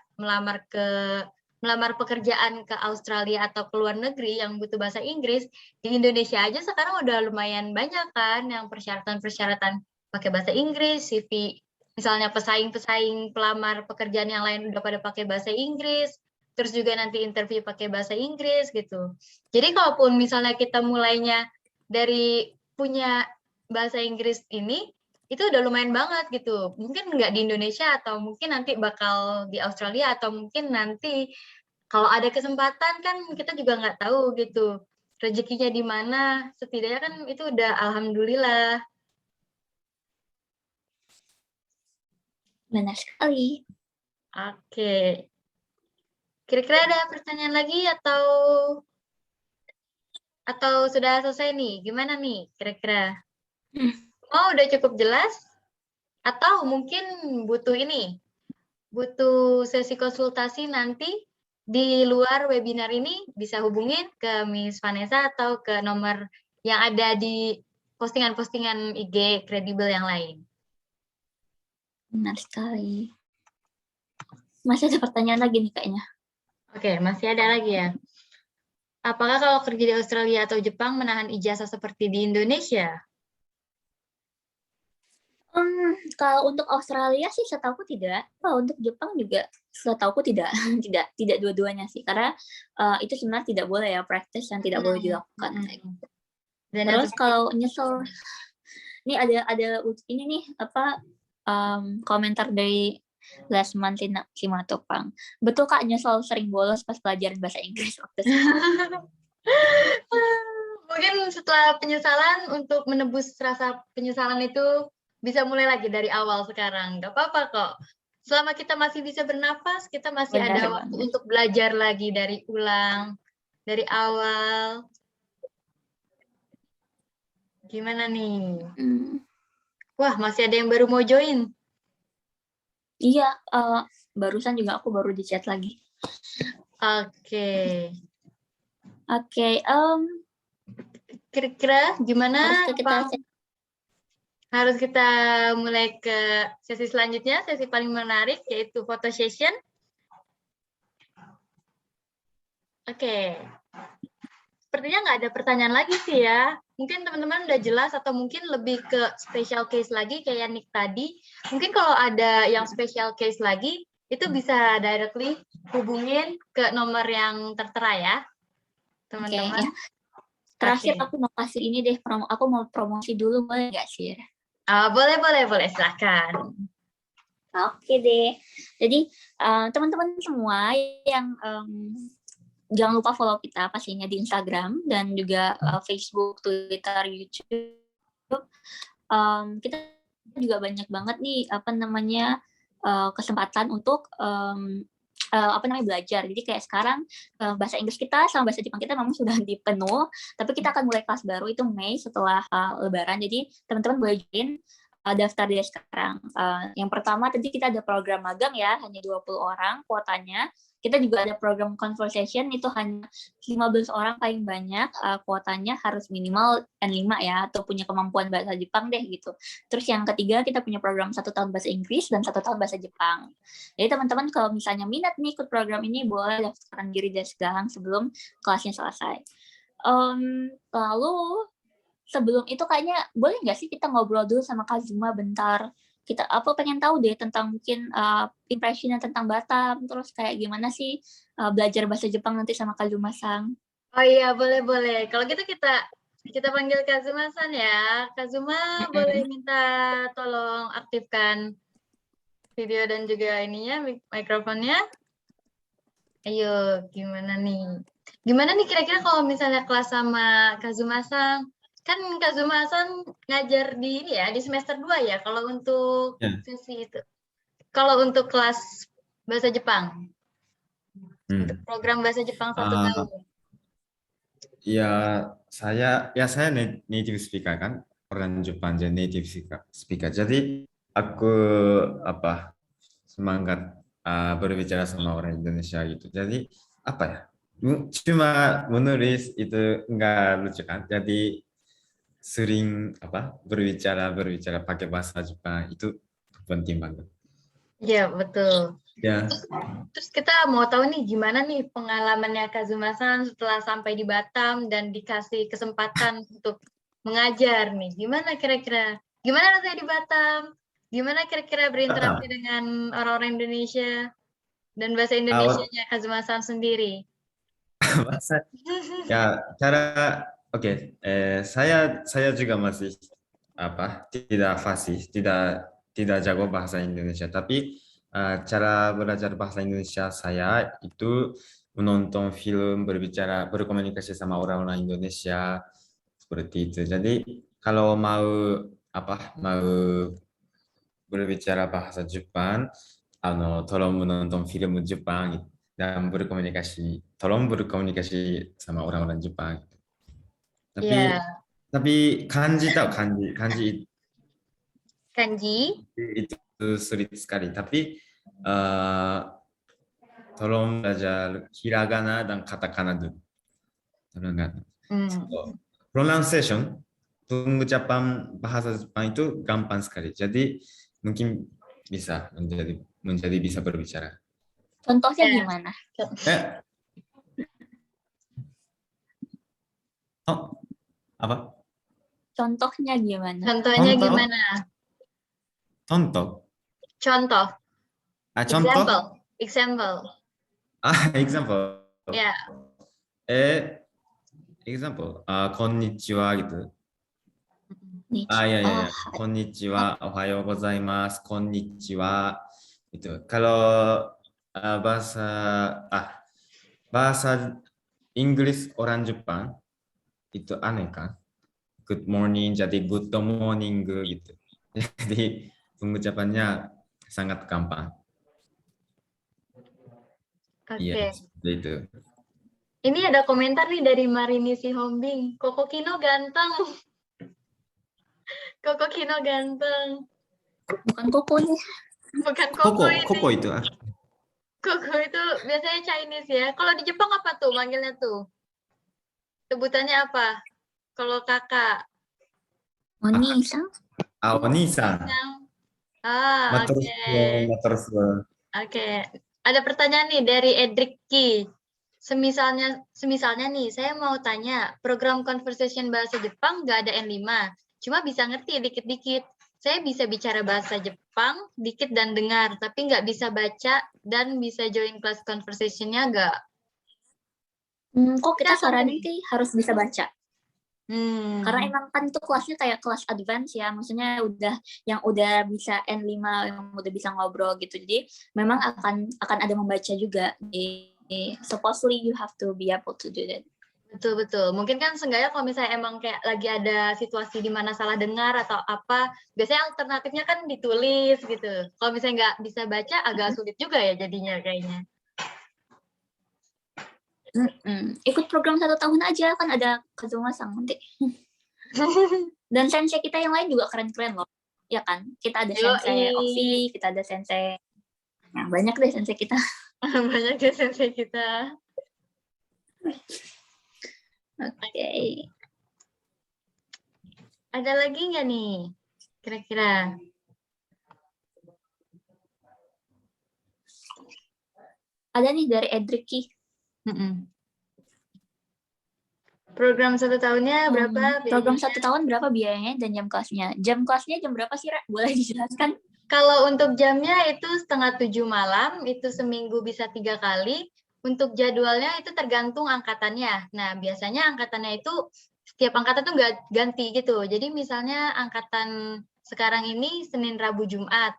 melamar pekerjaan ke Australia atau ke luar negeri yang butuh bahasa Inggris, di Indonesia aja sekarang udah lumayan banyak kan yang persyaratan-persyaratan pakai bahasa Inggris, CV, misalnya pesaing-pesaing pelamar pekerjaan yang lain udah pada pakai bahasa Inggris, terus juga nanti interview pakai bahasa Inggris gitu. Jadi kalaupun misalnya kita mulainya dari punya bahasa Inggris ini, itu udah lumayan banget gitu. Mungkin nggak di Indonesia atau mungkin nanti bakal di Australia atau mungkin nanti kalau ada kesempatan kan kita juga nggak tahu gitu rezekinya di mana. Setidaknya kan itu udah alhamdulillah. Benar sekali. Oke. Kira-kira ada pertanyaan lagi atau sudah selesai nih? Gimana nih kira-kira? Oh, udah cukup jelas? Atau mungkin butuh sesi konsultasi nanti di luar webinar ini bisa hubungin ke Miss Vanessa atau ke nomor yang ada di postingan-postingan IG Kredibel yang lain. Benar sekali. Masih ada pertanyaan lagi nih kayaknya. Oke, masih ada lagi ya. Apakah kalau kerja di Australia atau Jepang menahan ijazah seperti di Indonesia? Kalau untuk Australia sih setahuku tidak. Kalau untuk Jepang juga setahuku tidak, tidak dua-duanya sih. Karena itu sebenarnya tidak boleh ya, praktis yang tidak boleh dilakukan. Dan Terus kalau nyesel, ini ada ini nih apa komentar dari Lesman Simatopang. Betul Kak, nyesel sering bolos pas pelajaran bahasa Inggris waktu Mungkin setelah penyesalan, untuk menebus rasa penyesalan itu bisa mulai lagi dari awal sekarang. Gak apa-apa kok. Selama kita masih bisa bernafas, kita masih ada waktu untuk belajar lagi dari ulang, dari awal. Gimana nih? Wah, masih ada yang baru mau join. Iya, barusan juga aku baru di chat lagi. Oke. Oke, kira-kira gimana? Harus kita mulai ke sesi selanjutnya, sesi paling menarik, yaitu photo session. Oke. Sepertinya nggak ada pertanyaan lagi sih ya. Mungkin teman-teman udah jelas atau mungkin lebih ke special case lagi kayak Nick tadi. Mungkin kalau ada yang special case lagi, itu bisa directly hubungin ke nomor yang tertera ya, teman-teman. Okay, ya. Terakhir aku mau kasih ini deh, aku mau promosi dulu, boleh nggak sih? Boleh, silakan. Oke deh. Jadi teman-teman semua yang jangan lupa follow kita pastinya di Instagram dan juga Facebook, Twitter, YouTube. Kita juga banyak banget nih kesempatan untuk belajar. Jadi kayak sekarang bahasa Inggris kita sama bahasa Jepang kita memang sudah dipenuh, tapi kita akan mulai kelas baru itu Mei setelah Lebaran. Jadi teman-teman boleh join, daftar dari sekarang. Yang pertama tadi kita ada program magang ya, hanya 20 orang kuotanya. Kita juga ada program conversation, itu hanya 15 orang paling banyak, kuotanya harus minimal N5 ya, atau punya kemampuan bahasa Jepang deh gitu. Terus yang ketiga kita punya program 1 tahun bahasa Inggris dan 1 tahun bahasa Jepang. Jadi teman-teman kalau misalnya minat nih ikut program ini, boleh daftarkan diri dari sekarang sebelum kelasnya selesai. Lalu sebelum itu kayaknya boleh nggak sih kita ngobrol dulu sama Kazuma bentar? Kita pengen tahu deh tentang mungkin impressionnya tentang Batam, terus kayak gimana sih belajar bahasa Jepang nanti sama Kazuma-san. Oh iya, boleh. Kalau gitu kita panggil Kazuma-san ya. Kazuma boleh minta tolong aktifkan video dan juga ininya, mikrofonnya. Ayo, gimana nih kira-kira kalau misalnya kelas sama Kazuma-san? Kan Kazuma-san ngajar di ini ya, di semester 2 ya, kalau untuk sesi itu. Kalau untuk kelas bahasa Jepang. Untuk program bahasa Jepang 1 tahun. Ya, saya native speaker kan, orang Jepang jadi native speaker. Jadi aku semangat berbicara sama orang Indonesia gitu. Jadi cuma menulis itu enggak lucu kan. Jadi sering berbicara pakai bahasa Jepang itu penting banget. Iya, betul. Ya. Terus kita mau tahu nih gimana nih pengalamannya Kazuma-san setelah sampai di Batam dan dikasih kesempatan untuk mengajar nih. Gimana kira-kira? Gimana rasanya di Batam? Gimana kira-kira berinteraksi dengan orang-orang Indonesia dan bahasa Indonesianya Kazuma-san sendiri? Bahasa. Ya, saya juga masih tidak fasih, tidak jago bahasa Indonesia, tapi cara belajar bahasa Indonesia saya itu menonton film, berkomunikasi sama orang-orang Indonesia seperti itu. Jadi kalau mau berbicara bahasa Jepang, tolong menonton film Jepang dan tolong berkomunikasi sama orang-orang Jepang. Tapi kanji itu sulit sekali. Tapi tolong belajar hiragana dan katakana dulu. Pronunciation bahasa Jepang itu gampang sekali. Jadi mungkin bisa bisa berbicara. Contohnya gimana? Oh, apa? Contohnya gimana? Contohnya Contoh? gimana? Contoh. Contoh. Contoh. Example. Example. Ya. Example. Konnichiwa gitu. Nih, Ya, oh, ya. Konnichiwa, ohayo gozaimasu, konnichiwa. Itu. Kalau bahasa Inggris orang Jepang itu aneh kan? Good morning jadi good morning gitu. Jadi pengucapannya sangat gampang. Oke. Iya, seperti itu. Ini ada komentar nih dari Marini Sihombing. Koko Kino ganteng. Koko Kino ganteng. bukan koko nih. Bukan Koko ini. Koko itu. Koko itu biasanya Chinese ya. Kalau di Jepang apa tuh manggilnya tuh? Sebutannya apa? Kalau kakak? Oni-san. Oni-san. Oke. Matursuo. Oke. Ada pertanyaan nih dari Edric Ki. Semisalnya nih, saya mau tanya, program conversation bahasa Jepang nggak ada N5, cuma bisa ngerti dikit-dikit. Saya bisa bicara bahasa Jepang, dikit dan dengar, tapi nggak bisa baca dan bisa join kelas conversation-nya nggak? Kok kita saranin sih harus bisa baca. Karena Hmm. emang kan itu kelasnya kayak kelas advance ya, maksudnya yang udah bisa N5, yang udah bisa ngobrol gitu. Jadi memang akan ada membaca juga. Supposedly you have to be able to do that. Betul. Mungkin kan seenggaknya kalau misalnya emang kayak lagi ada situasi di mana salah dengar atau apa, biasanya alternatifnya kan ditulis gitu. Kalau misalnya nggak bisa baca, agak sulit juga ya jadinya kayaknya. Ikut program 1 tahun aja, kan ada Kazuma-san nanti. Dan sensei kita yang lain juga keren-keren loh. Ya kan? Kita ada sensei Ovi, kita ada sensei. Nah, banyak deh sensei kita. Banyak deh sensei kita. Oke. Ada lagi nggak nih? Kira-kira? Ada nih dari Edric. Program 1 tahunnya berapa? Program 1 tahun berapa biayanya dan jam kelasnya? Jam kelasnya jam berapa sih, Ra? Boleh dijelaskan? Kalau untuk jamnya itu 6:30 malam, itu seminggu bisa 3 kali. Untuk jadwalnya itu tergantung angkatannya. Nah, biasanya angkatannya itu setiap angkatan tuh nggak ganti gitu. Jadi misalnya angkatan sekarang ini Senin, Rabu, Jumat.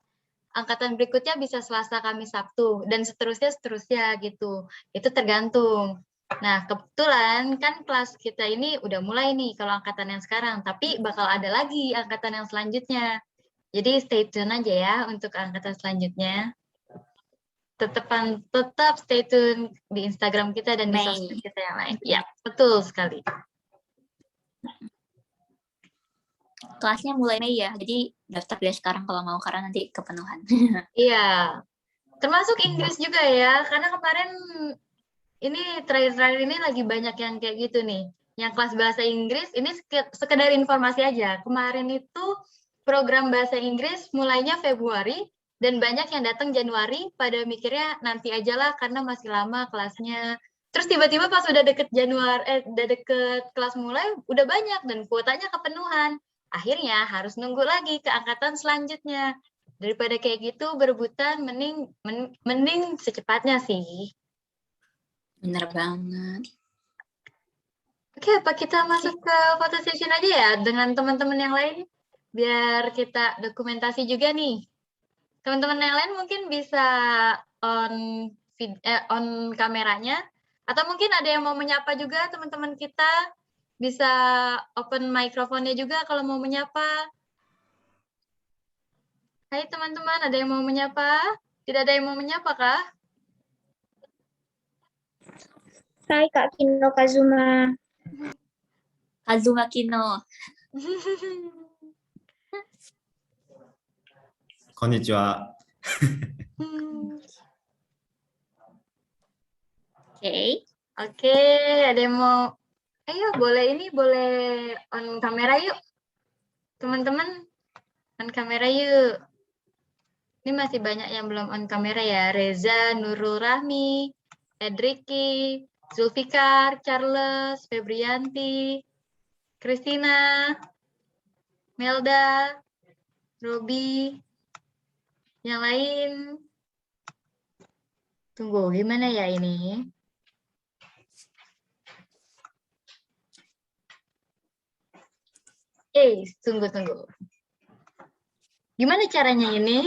Angkatan berikutnya bisa Selasa, Kamis, Sabtu, dan seterusnya gitu. Itu tergantung. Nah, kebetulan kan kelas kita ini udah mulai nih kalau angkatan yang sekarang, tapi bakal ada lagi angkatan yang selanjutnya. Jadi stay tune aja ya untuk angkatan selanjutnya. Tetap stay tune di Instagram kita dan di sosmed kita yang lain. Ya, betul sekali. Kelasnya mulai Mei ya, jadi daftar dari sekarang kalau mau, karena nanti kepenuhan. Iya, termasuk Inggris juga ya, karena kemarin ini terakhir-terakhir ini lagi banyak yang kayak gitu nih. Yang kelas bahasa Inggris, ini sekedar informasi aja. Kemarin itu program bahasa Inggris mulainya Februari, dan banyak yang datang Januari, pada mikirnya nanti aja lah karena masih lama kelasnya. Terus tiba-tiba pas udah deket udah deket kelas mulai, udah banyak dan kuotanya kepenuhan. Akhirnya harus nunggu lagi ke angkatan selanjutnya. Daripada kayak gitu berebutan, mending secepatnya sih. Bener banget. Oke, apa kita masuk ke photo session aja ya dengan teman-teman yang lain? Biar kita dokumentasi juga nih. Teman-teman yang lain mungkin bisa on kameranya. Atau mungkin ada yang mau menyapa juga teman-teman kita. Bisa open mikrofonnya juga kalau mau menyapa. Hai teman-teman, ada yang mau menyapa? Tidak ada yang mau menyapa kah? Hai Kak Kino Kazuma. Kazuma Kino. Konnichiwa. Oke, ada yang mau? Ayo, boleh on kamera yuk. Teman-teman, on kamera yuk. Ini masih banyak yang belum on kamera ya. Reza, Nurul Rahmi, Edriki, Zulfikar, Charles, Febrianti, Christina, Melda, Robi, yang lain. Tunggu, gimana ya ini? Tunggu. Gimana caranya ini?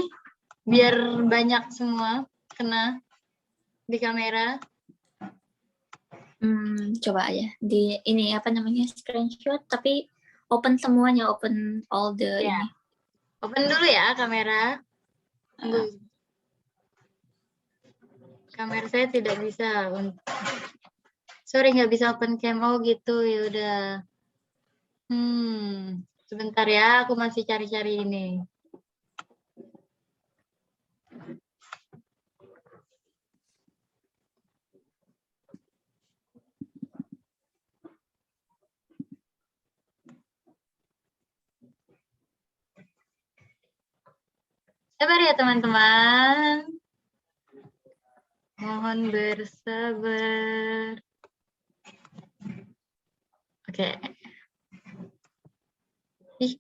Biar banyak semua kena di kamera. Coba aja di ini apa namanya screenshot tapi open semuanya, open all the Ya. ini. Open dulu ya kamera. Tunggu. Kamera saya tidak bisa. Sorry, nggak bisa open cam. Oh gitu, ya udah. Sebentar ya, aku masih cari-cari ini. Sabar ya teman-teman. Mohon bersabar. Oke. Ih.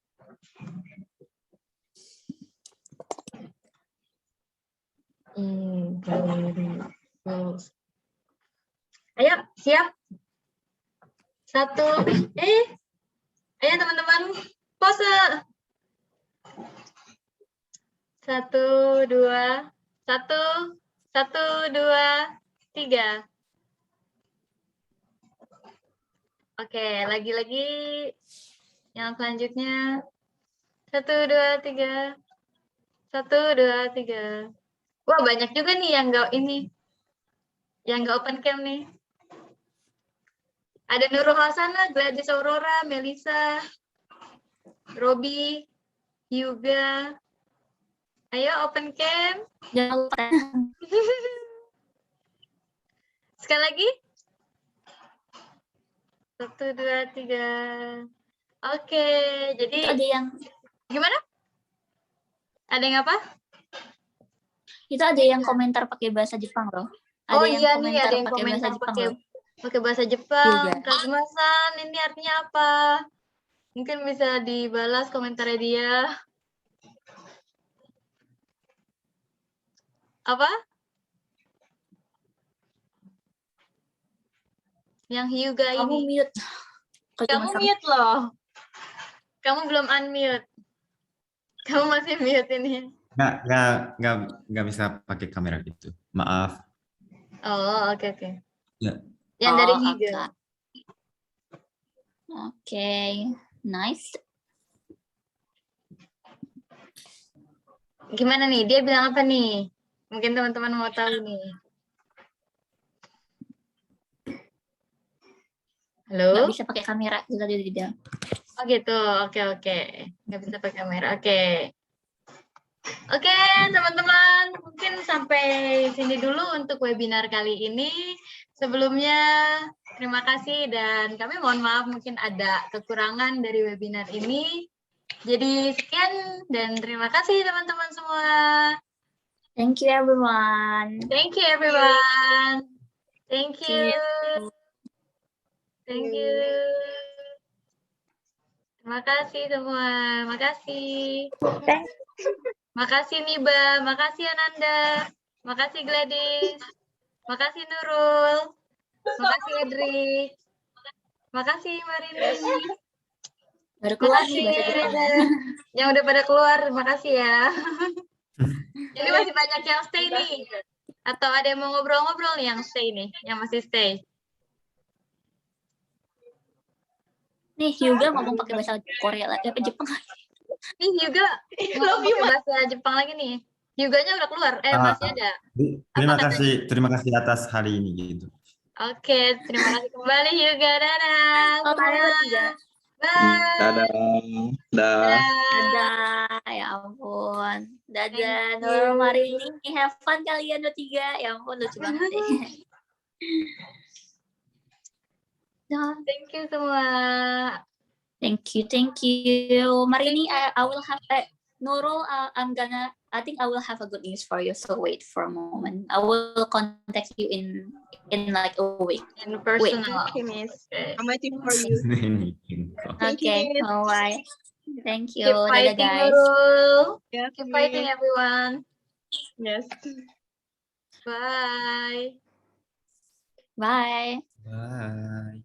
Ayo, siap. 1. Ayo teman-teman, pose. 1, 2, 1, 2, 3. Oke, lagi-lagi yang selanjutnya. 1, 2, 3. 1, 2, 3. Wah, banyak juga nih yang nggak ini. Yang nggak open cam nih. Ada Nurul Hasanah, Gladys Aurora, Melisa, Robi, Hyuga. Ayo open cam. Jangan lupa. Sekali lagi. 1, 2, 3. Oke, jadi Itu ada yang gimana? Ada yang apa? Itu ada yang komentar pakai bahasa Jepang loh. Oh iya nih, ada yang komentar pakai bahasa Jepang. Hyuga. Kak Zumasan, ini artinya apa? Mungkin bisa dibalas komentarnya dia. Apa? Yang Hyuga ini. Kamu mute. Kamu mute loh. Kamu belum unmute. Kamu masih mute ini. Nggak bisa pakai kamera gitu. Maaf. Oh, oke. Ya. Yang dari Hyuga. Oke, nice. Gimana nih? Dia bilang apa nih? Mungkin teman-teman mau tahu nih. Halo? Nggak bisa pakai kamera, itu tadi udah dibilang. Oh gitu, oke. Nggak bisa pakai kamera, oke. Oke, teman-teman. Mungkin sampai sini dulu untuk webinar kali ini. Sebelumnya, terima kasih dan kami mohon maaf mungkin ada kekurangan dari webinar ini. Jadi sekian dan terima kasih teman-teman semua. Thank you everyone. Thank you everyone. Thank you. Thank you. Terima kasih semua. Makasih. Makasih Niba, makasih Ananda, makasih Gladys, makasih Nurul, makasih Edri, makasih Marini. Baru keluar Makasih nih bahasa Jepang. yang udah pada keluar, makasih ya. Ini masih banyak yang stay nih. Atau ada yang mau ngobrol-ngobrol nih yang stay nih, yang masih stay. Nih Hyuga ngomong pakai bahasa Korea lagi, apa Jepang lagi? Nih Hyuga ngomong pakai bahasa Jepang lagi nih. Hyuganya udah keluar, masih ada. Terima kasih atas hari ini gitu. Oke, terima kasih kembali Hyuga. Dadah. Oh, Bye. Dadah. Dadah, ya ampun. Dadah, Nurul Marini. Have fun kalian 23. Ya ampun, lucu banget deh. Thank you semua. Thank you. Marini, I will have Nurul. I'm gonna I think I will have a good news for you. So wait for a moment. I will contact you in like a week. In personal. Okay, Miss. Okay. I'm waiting for you. Thank Okay. you. Alright. Thank you. Keep Dadah, fighting, guys. Nurul. Yeah, Keep fighting, Miss. everyone. Yes. Bye. Bye. Bye.